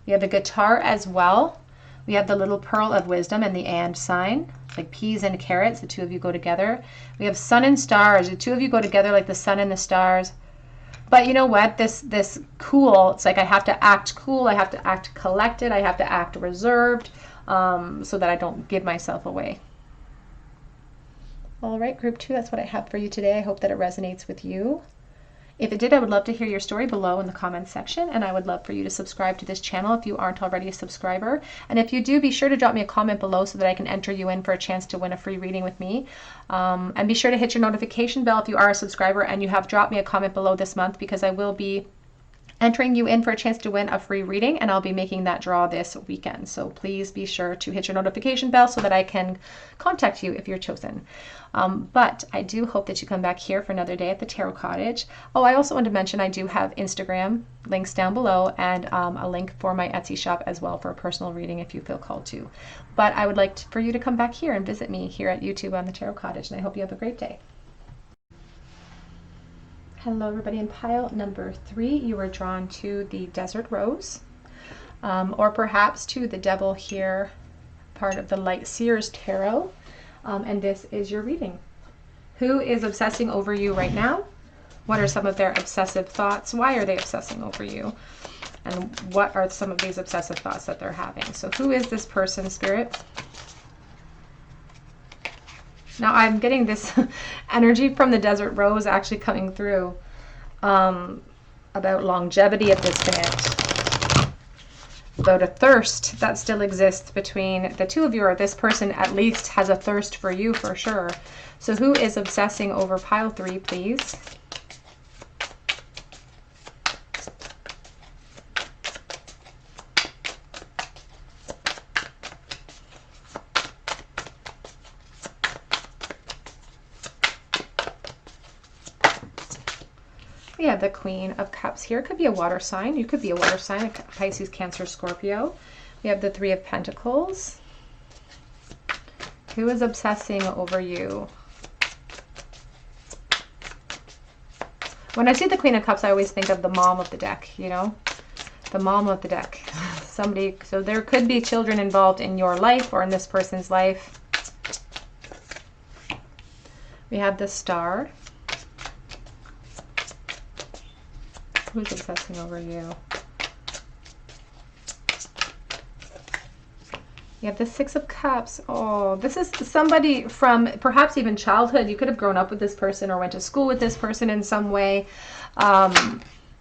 We have the guitar as well. We have the little pearl of wisdom and the and sign, like peas and carrots, the two of you go together. We have sun and stars, the two of you go together like the sun and the stars. But you know what, this cool, it's like I have to act cool, I have to act collected, I have to act reserved, so that I don't give myself away. All right, group 2, that's what I have for you today. I hope that it resonates with you. If it did, I would love to hear your story below in the comments section, and I would love for you to subscribe to this channel if you aren't already a subscriber. And if you do, be sure to drop me a comment below so that I can enter you in for a chance to win a free reading with me. And be sure to hit your notification bell if you are a subscriber and you have dropped me a comment below this month, because I will be entering you in for a chance to win a free reading, and I'll be making that draw this weekend. So please be sure to hit your notification bell so that I can contact you if you're chosen. But I do hope that you come back here for another day at the Tarot Cottage. Oh, I also want to mention I do have Instagram links down below, and a link for my Etsy shop as well for a personal reading if you feel called to. But I would like for you to come back here and visit me here at YouTube on the Tarot Cottage, and I hope you have a great day. Hello everybody. In pile number 3, you were drawn to the Desert Rose, or perhaps to the Devil here, part of the Light Seers Tarot, and this is your reading. Who is obsessing over you right now? What are some of their obsessive thoughts? Why are they obsessing over you? And what are some of these obsessive thoughts that they're having? So who is this person, Spirit? Now I'm getting this energy from the Desert Rose actually coming through, about longevity at this minute, about a thirst that still exists between the two of you, or this person at least has a thirst for you for sure. So who is obsessing over pile 3, please? We have the Queen of Cups here. It could be a water sign. You could be a water sign, a Pisces, Cancer, Scorpio. We have the Three of Pentacles. Who is obsessing over you? When I see the Queen of Cups, I always think of the mom of the deck, you know? The mom of the deck. Somebody, so there could be children involved in your life or in this person's life. We have the Star. Who's obsessing over you? You have the Six of Cups. Oh, this is somebody from perhaps even childhood. You could have grown up with this person or went to school with this person in some way.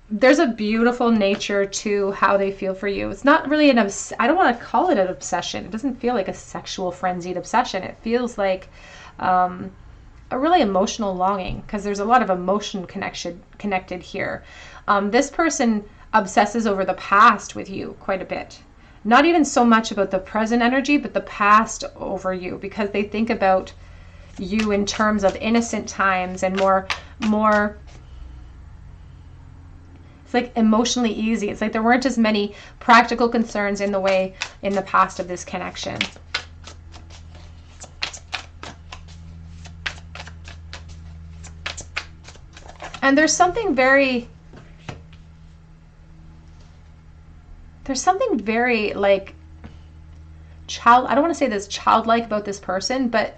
There's a beautiful nature to how they feel for you. It's not really I don't want to call it an obsession. It doesn't feel like a sexual frenzied obsession. It feels like a really emotional longing, because there's a lot of emotion connected here. This person obsesses over the past with you quite a bit. Not even so much about the present energy, but the past over you, because they think about you in terms of innocent times and more, it's like emotionally easy. It's like there weren't as many practical concerns in the past of this connection. And there's something very like I don't want to say this childlike about this person, but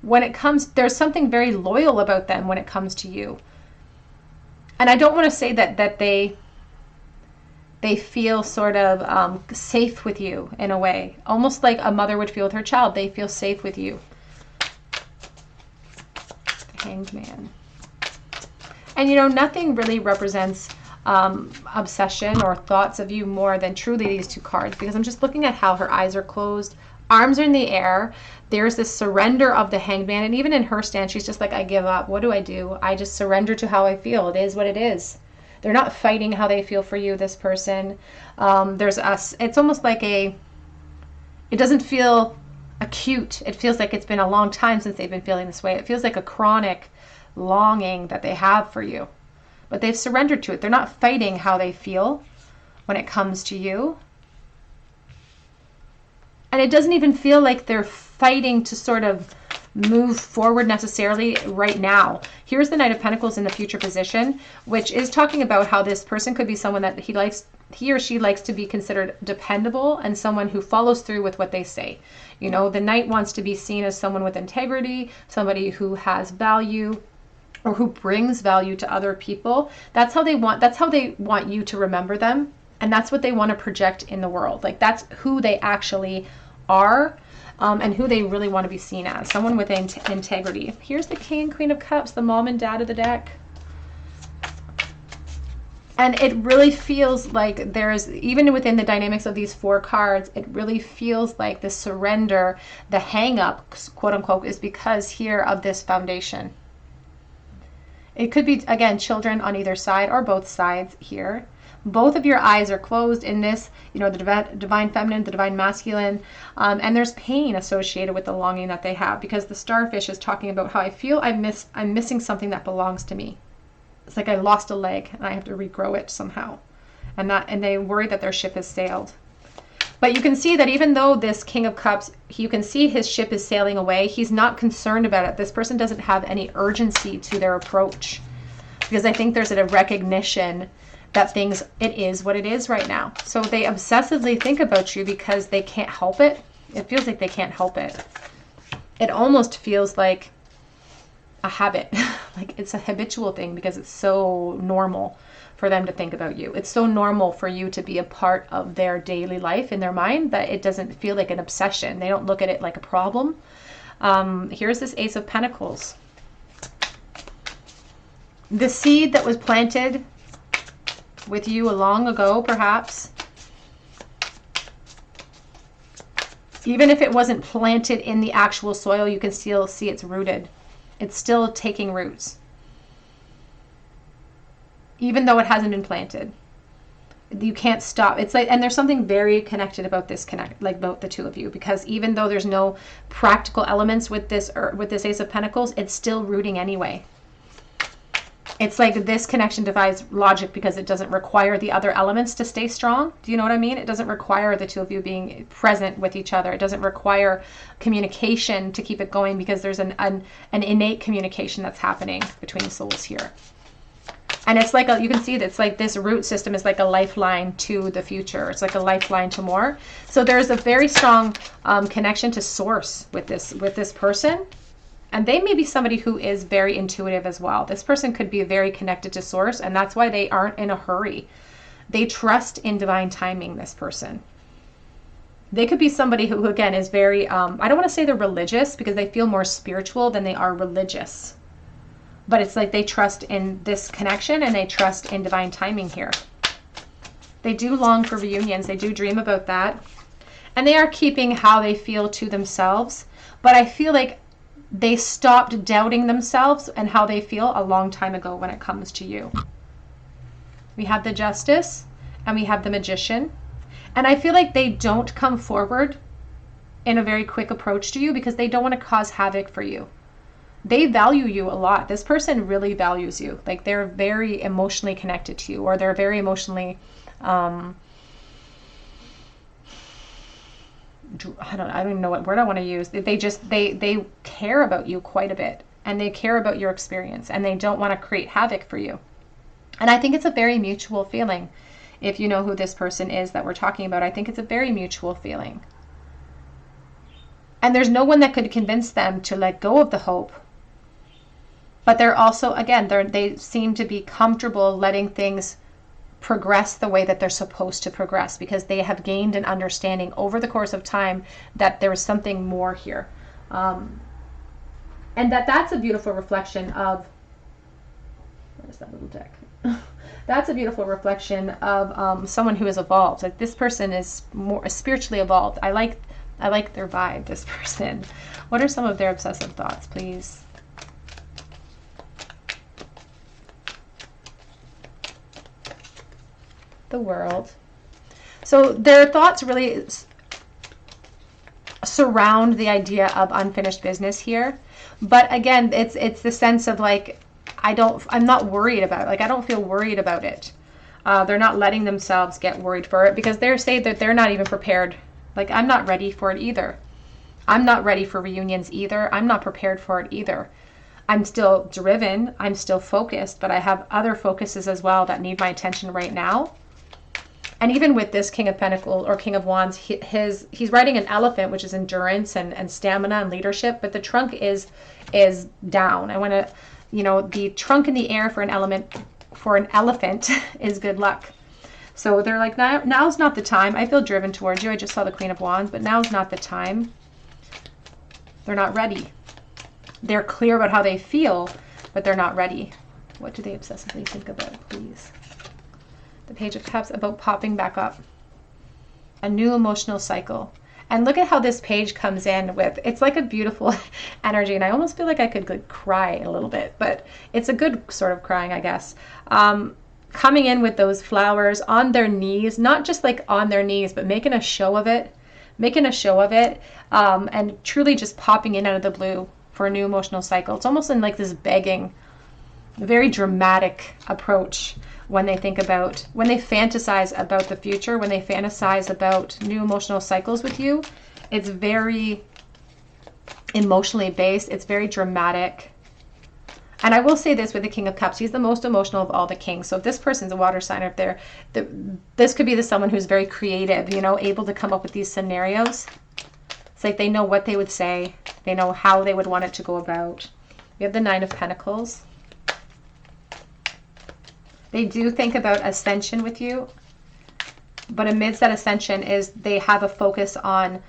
when it comes, there's something very loyal about them when it comes to you. And I don't want to say that they feel sort of safe with you in a way, almost like a mother would feel with her child. They feel safe with you. The Hanged Man. And you know, nothing really represents obsession or thoughts of you more than truly these two cards, because I'm just looking at how her eyes are closed, arms are in the air. There's this surrender of the Hanged Man, and even in her stance, she's just like, I give up. What do? I just surrender to how I feel. It is what it is. They're not fighting how they feel for you, this person. There's us. It's almost like it doesn't feel acute. It feels like it's been a long time since they've been feeling this way. It feels like a chronic longing that they have for you. But they've surrendered to it. They're not fighting how they feel when it comes to you. And it doesn't even feel like they're fighting to sort of move forward necessarily right now. Here's the Knight of Pentacles in the future position, which is talking about how this person could be someone that he or she likes to be considered dependable and someone who follows through with what they say. You know, the Knight wants to be seen as someone with integrity, somebody who has value, or who brings value to other people. That's how they want you to remember them. And that's what they want to project in the world. Like, that's who they actually are, and who they really want to be seen as. Someone with integrity. Here's the King and Queen of Cups, the mom and dad of the deck. And it really feels like there's, even within the dynamics of these four cards, it really feels like the surrender, the hang up, quote unquote, is because here of this foundation. It could be, again, children on either side or both sides here. Both of your eyes are closed in this, you know, the divine feminine, the divine masculine, and there's pain associated with the longing that they have, because the starfish is talking about how I feel I'm missing something that belongs to me. It's like I lost a leg and I have to regrow it somehow, and they worry that their ship has sailed. But you can see that even though this King of Cups, you can see his ship is sailing away, he's not concerned about it. This person doesn't have any urgency to their approach, because I think there's a recognition that it is what it is right now. So they obsessively think about you because they can't help it. It feels like they can't help it. It almost feels like a habit, like it's a habitual thing, because it's so normal for them to think about you. It's so normal for you to be a part of their daily life in their mind that it doesn't feel like an obsession. They don't look at it like a problem. Here's this Ace of Pentacles. The seed that was planted with you long ago, perhaps, even if it wasn't planted in the actual soil, you can still see it's rooted. It's still taking roots, even though it hasn't been planted. You can't stop. It's like, and there's something very connected about this like about the two of you, because even though there's no practical elements with this Ace of Pentacles, it's still rooting anyway. It's like this connection defies logic because it doesn't require the other elements to stay strong. Do you know what I mean? It doesn't require the two of you being present with each other. It doesn't require communication to keep it going, because there's an innate communication that's happening between souls here. And it's like, you can see that it's like this root system is like a lifeline to the future. It's like a lifeline to more. So there's a very strong connection to source with this person. And they may be somebody who is very intuitive as well. This person could be very connected to source, and that's why they aren't in a hurry. They trust in divine timing, this person. They could be somebody who again, is very, I don't want to say they're religious, because they feel more spiritual than they are religious. But it's like they trust in this connection, and they trust in divine timing here. They do long for reunions. They do dream about that. And they are keeping how they feel to themselves. But I feel like they stopped doubting themselves and how they feel a long time ago when it comes to you. We have the Justice and we have the Magician. And I feel like they don't come forward in a very quick approach to you because they don't want to cause havoc for you. They value you a lot. This person really values you. Like, they're very emotionally connected to you, or they're very emotionally, I don't even know what word I want to use. They care about you quite a bit, and they care about your experience, and they don't want to create havoc for you. And I think it's a very mutual feeling. If you know who this person is that we're talking about, I think it's a very mutual feeling. And there's no one that could convince them to let go of the hope. But they're also, again, they seem to be comfortable letting things progress the way that they're supposed to progress, because they have gained an understanding over the course of time that there is something more here. And that's a beautiful reflection of, where's that little deck? That's a beautiful reflection of someone who has evolved. Like, this person is more spiritually evolved. I like their vibe, this person. What are some of their obsessive thoughts, please? The World. So their thoughts really surround the idea of unfinished business here. But again, it's the sense of like, I'm not worried about it. Like, I don't feel worried about it. They're not letting themselves get worried for it, because they're saying that they're not even prepared. Like, I'm not ready for it either. I'm not ready for reunions either. I'm not prepared for it either. I'm still driven. I'm still focused, but I have other focuses as well that need my attention right now. And even with this King of Pentacles or King of Wands, he's riding an elephant, which is endurance and stamina and leadership, but the trunk is down. I want to, the trunk in the air for an elephant is good luck. So they're like, now's not the time. I feel driven towards you. I just saw the Queen of Wands, but now's not the time. They're not ready. They're clear about how they feel, but they're not ready. What do they obsessively think about, please? The Page of Cups, about popping back up. A new emotional cycle. And look at how this page comes in with, it's like a beautiful energy. And I almost feel like I could cry a little bit, but it's a good sort of crying, I guess. Coming in with those flowers on their knees, not just like on their knees, but making a show of it, and truly just popping in out of the blue for a new emotional cycle. It's almost in like this begging, very dramatic approach when they fantasize about the future, when they fantasize about new emotional cycles with you. It's very emotionally based. It's very dramatic. And I will say this with the King of Cups, he's the most emotional of all the kings. So if this person's a water sign, if this could be someone who's very creative, able to come up with these scenarios. It's like they know what they would say. They know how they would want it to go about. We have the Nine of Pentacles. They do think about ascension with you, but amidst that ascension is they have a focus on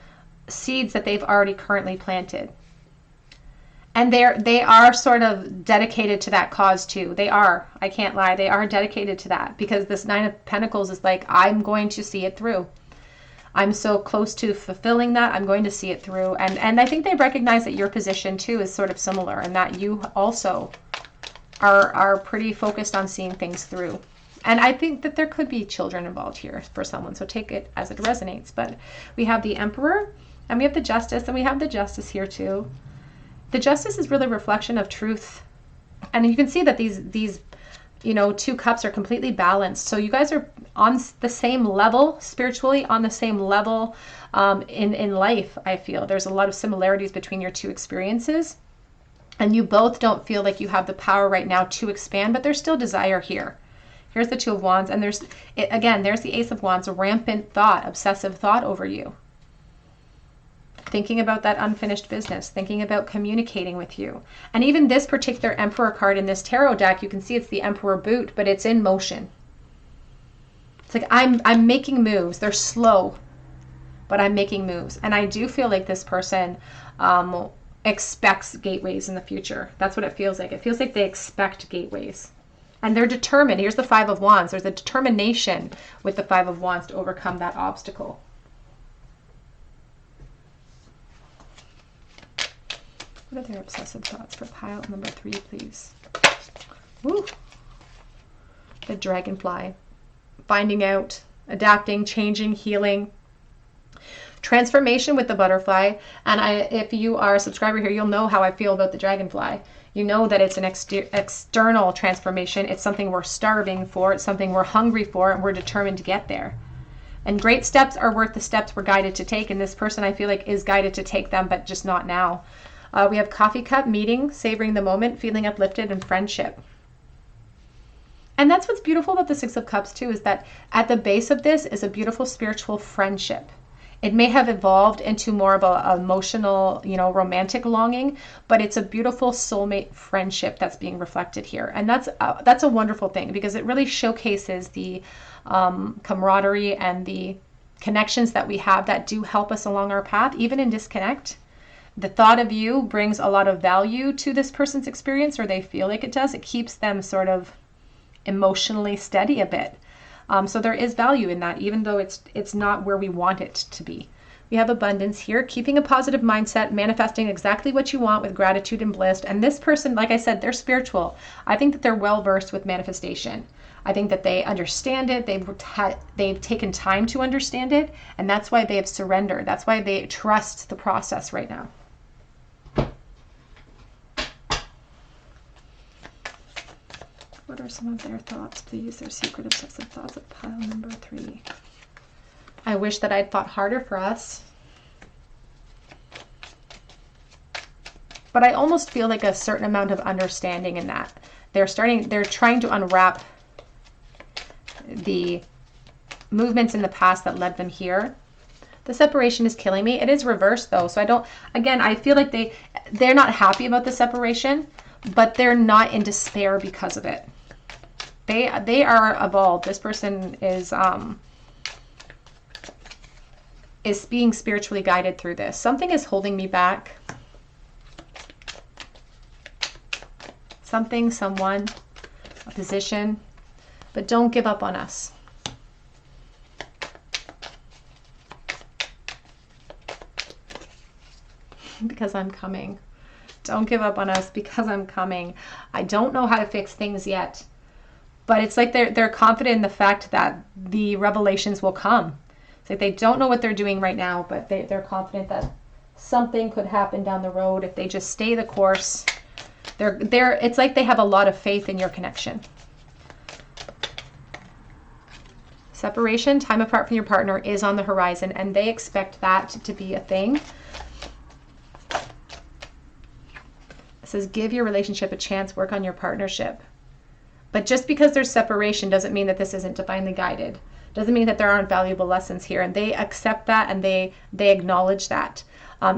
seeds that they've already currently planted. And they are sort of dedicated to that cause too. They are. I can't lie. They are dedicated to that, because this Nine of Pentacles is like, I'm going to see it through. I'm so close to fulfilling that. I'm going to see it through. And I think they recognize that your position too is sort of similar, and that you also are pretty focused on seeing things through. And I think that there could be children involved here for someone, so take it as it resonates. But we have the Emperor, and we have the Justice, and we have the Justice here too. The Justice is really a reflection of truth. And you can see that these two cups are completely balanced. So you guys are on the same level spiritually, on the same level in life, I feel. There's a lot of similarities between your two experiences. And you both don't feel like you have the power right now to expand, but there's still desire here. Here's the Two of Wands, and there's the Ace of Wands, a rampant thought, obsessive thought over you. Thinking about that unfinished business, thinking about communicating with you. And even this particular Emperor card in this tarot deck, you can see it's the Emperor boot, but it's in motion. It's like, I'm making moves. They're slow, but I'm making moves. And I do feel like this person expects gateways in the future. That's what it feels like. It feels like they expect gateways. And they're determined. Here's the Five of Wands. There's a determination with the Five of Wands to overcome that obstacle. What are their obsessive thoughts for pile number 3, please? Woo! The Dragonfly. Finding out, adapting, changing, healing. Transformation with the Butterfly. And if you are a subscriber here, you'll know how I feel about the Dragonfly. You know that it's an external transformation. It's something we're starving for. It's something we're hungry for, and we're determined to get there. And great steps are worth the steps we're guided to take. And this person, I feel like, is guided to take them, but just not now. We have coffee cup, meeting, savoring the moment, feeling uplifted, and friendship. And that's what's beautiful about the Six of Cups too, is that at the base of this is a beautiful spiritual friendship. It may have evolved into more of a emotional, you know, romantic longing, but it's a beautiful soulmate friendship that's being reflected here. And that's a wonderful thing, because it really showcases the camaraderie and the connections that we have that do help us along our path, even in disconnect. The thought of you brings a lot of value to this person's experience, or they feel like it does. It keeps them sort of emotionally steady a bit. So there is value in that, even though it's not where we want it to be. We have abundance here, keeping a positive mindset, manifesting exactly what you want with gratitude and bliss. And this person, like I said, they're spiritual. I think that they're well versed with manifestation. I think that they understand it. They've taken time to understand it, and that's why they have surrendered. That's why they trust the process right now. What are some of their thoughts, please? Their secret obsessive thoughts of pile number 3. I wish that I'd thought harder for us. But I almost feel like a certain amount of understanding in that. They're trying to unwrap the movements in the past that led them here. The separation is killing me. It is reversed though. So I feel like they're not happy about the separation, but they're not in despair because of it. They are evolved. This person is being spiritually guided through this. Something is holding me back. Something, someone, a position, but don't give up on us. Because I'm coming. Don't give up on us, because I'm coming. I don't know how to fix things yet, but it's like they're confident in the fact that the revelations will come. It's like they don't know what they're doing right now, but they're confident that something could happen down the road if they just stay the course. It's like they have a lot of faith in your connection. Separation, time apart from your partner, is on the horizon, and they expect that to be a thing. It says, give your relationship a chance, work on your partnership. But just because there's separation doesn't mean that this isn't divinely guided. Doesn't mean that there aren't valuable lessons here. And they accept that, and they acknowledge that.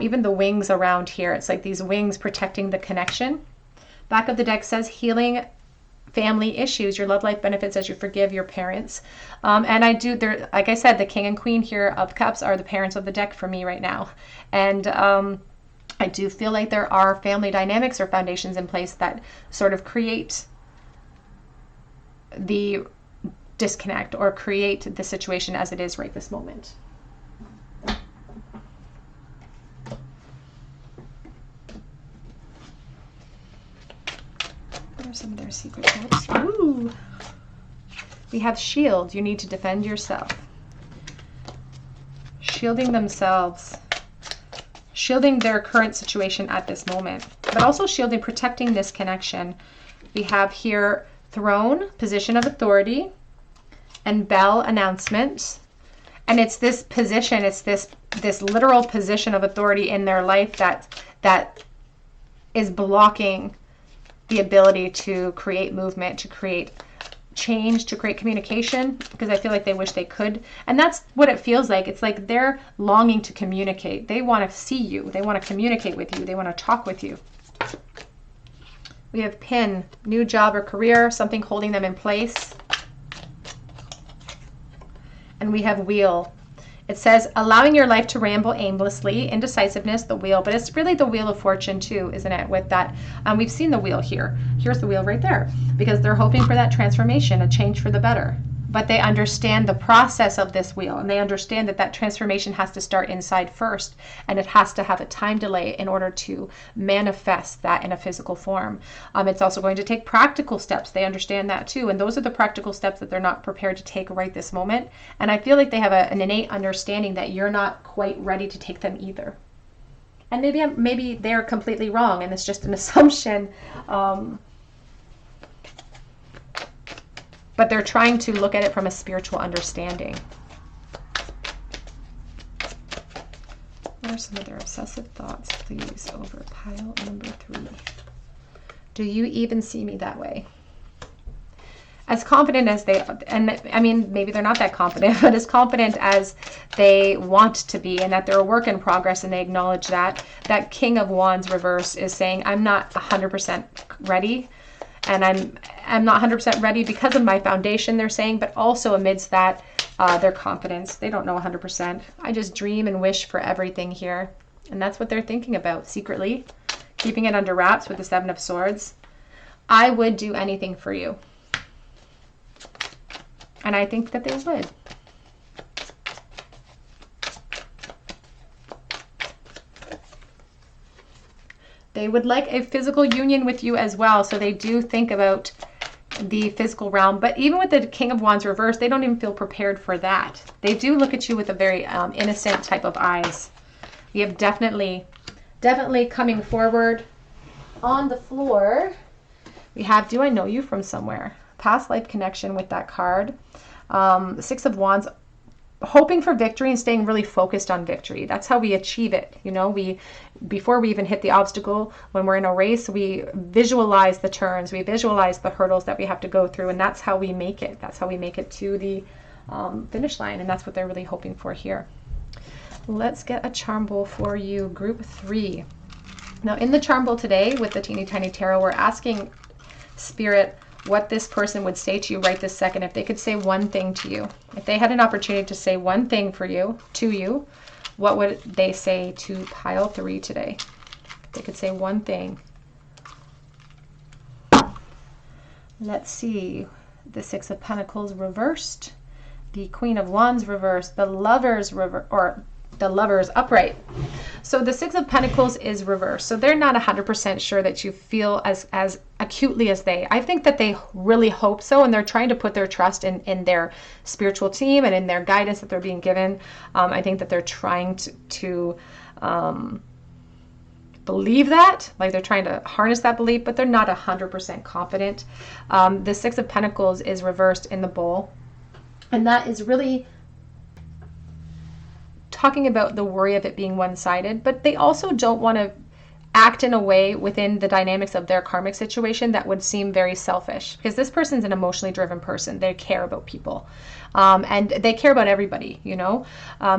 Even the wings around here, it's like these wings protecting the connection. Back of the deck says, healing family issues. Your love life benefits as you forgive your parents. And like I said, the King and Queen here of Cups are the parents of the deck for me right now. And I do feel like there are family dynamics or foundations in place that sort of create the disconnect or create the situation as it is right this moment. What are some of their secret tips? Ooh. We have shield. You need to defend yourself. Shielding themselves. Shielding their current situation at this moment, but also shielding, protecting this connection. We have here throne, position of authority, and bell, announcement. And it's this position, it's this literal position of authority in their life that is blocking the ability to create movement, to create change, to create communication, because I feel like they wish they could. And that's what it feels like. It's like they're longing to communicate. They want to see you. They want to communicate with you. They want to talk with you. We have pin, new job or career, something holding them in place. And we have wheel. It says, allowing your life to ramble aimlessly, indecisiveness, the wheel. But it's really the wheel of fortune too, isn't it? With that, we've seen the wheel here. Here's the wheel right there. Because they're hoping for that transformation, a change for the better. But they understand the process of this wheel. And they understand that that transformation has to start inside first. And it has to have a time delay in order to manifest that in a physical form. It's also going to take practical steps. They understand that too. And those are the practical steps that they're not prepared to take right this moment. And I feel like they have an innate understanding that you're not quite ready to take them either. And maybe they're completely wrong and it's just an assumption. But they're trying to look at it from a spiritual understanding. What are some of their obsessive thoughts, please, over pile number 3? Do you even see me that way? as confident as they, and I mean, maybe they're not that confident, but as confident as they want to be, and that they're a work in progress, and they acknowledge that. That King of Wands reverse is saying, I'm not 100% ready, and I'm not 100% ready because of my foundation, they're saying, but also amidst that, their confidence. They don't know 100%. I just dream and wish for everything here. And that's what they're thinking about secretly, keeping it under wraps with the Seven of Swords. I would do anything for you. And I think that they would. They would like a physical union with you as well. So they do think about the physical realm. But even with the King of Wands reverse, they don't even feel prepared for that. They do look at you with a very innocent type of eyes. We have definitely coming forward on the floor. We have, do I know you from somewhere? Past life connection with that card. The Six of Wands, hoping for victory and staying really focused on victory. That's how we achieve it. You know, before we even hit the obstacle, when we're in a race, we visualize the turns, we visualize the hurdles that we have to go through, and that's how we make it. That's how we make it to the finish line, and that's what they're really hoping for here. Let's get a charm bowl for you, group 3. Now in the charm bowl today with the Teeny Tiny Tarot, we're asking Spirit what this person would say to you right this second. If they could say one thing to you, if they had an opportunity to say one thing for you, to you, what would they say to pile 3 today? If they could say one thing. Let's see. The Six of Pentacles reversed, the Queen of Wands reversed, the Lovers or the Lovers upright. So the Six of Pentacles is reversed. So they're not 100% sure that you feel as acutely as they. I think that they really hope so, and they're trying to put their trust in their spiritual team and in their guidance that they're being given. I think that they're trying to believe that, like they're trying to harness that belief, but they're not 100% confident. The Six of Pentacles is reversed in the bowl, and that is really talking about the worry of it being one-sided, but they also don't want to act in a way within the dynamics of their karmic situation that would seem very selfish, because this person's an emotionally driven person. They care about people, and they care about everybody, you know,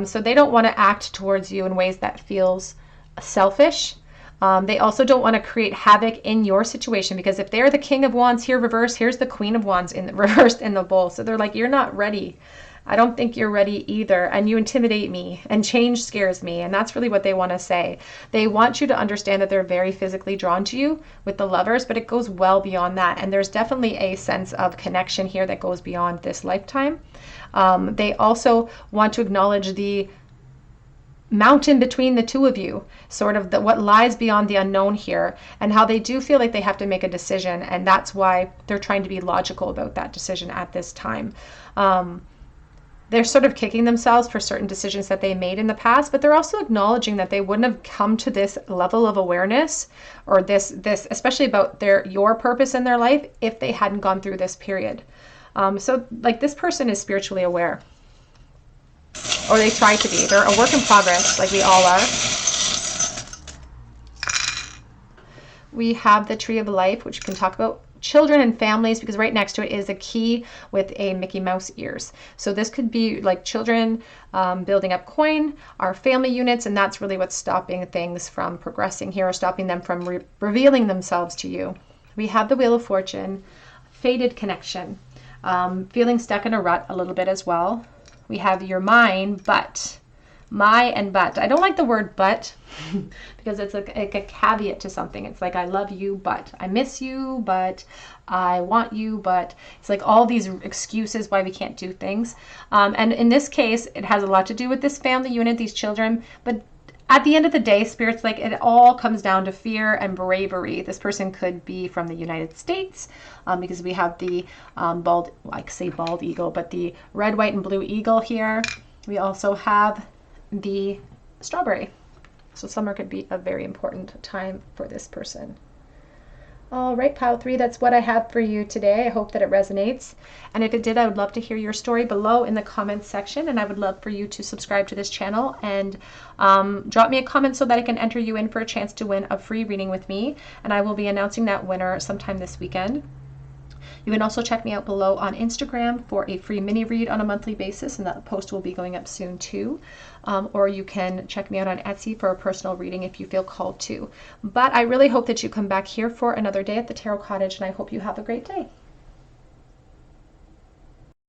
so they don't want to act towards you in ways that feels selfish. They also don't want to create havoc in your situation, because if they're the King of Wands here reversed, here's the Queen of Wands reversed in the bowl. So they're like, you're not ready. I don't think you're ready either, and you intimidate me, and change scares me, and that's really what they want to say. They want you to understand that they're very physically drawn to you with the Lovers, but it goes well beyond that, and there's definitely a sense of connection here that goes beyond this lifetime. They also want to acknowledge the mountain between the two of you, sort of what lies beyond the unknown here, and how they do feel like they have to make a decision, and that's why they're trying to be logical about that decision at this time. They're sort of kicking themselves for certain decisions that they made in the past, but they're also acknowledging that they wouldn't have come to this level of awareness, or this especially about your purpose in their life, if they hadn't gone through this period. So like, this person is spiritually aware, or they try to be. They're a work in progress, like we all are. We have the Tree of Life, which we can talk about children and families, because right next to it is a key with a Mickey Mouse ears. So this could be like children building up coin, our family units, and that's really what's stopping things from progressing here, or stopping them from revealing themselves to you. We have the Wheel of Fortune, faded connection, feeling stuck in a rut a little bit as well. We have your mine, but. My and but. I don't like the word but, because it's like a caveat to something. It's like, I love you, but I miss you, but I want you, but it's like all these excuses why we can't do things. And in this case, it has a lot to do with this family unit, these children. But at the end of the day, Spirit's like, it all comes down to fear and bravery. This person could be from the United States, because we have the bald eagle, but the red, white, and blue eagle here. We also have the strawberry. So summer could be a very important time for this person. All right, pile 3, that's what I have for you today. I hope that it resonates. And if it did, I would love to hear your story below in the comments section. And I would love for you to subscribe to this channel and drop me a comment so that I can enter you in for a chance to win a free reading with me. And I will be announcing that winner sometime this weekend. You can also check me out below on Instagram for a free mini read on a monthly basis, and that post will be going up soon too. Or you can check me out on Etsy for a personal reading if you feel called to. But I really hope that you come back here for another day at the Tarot Cottage, and I hope you have a great day.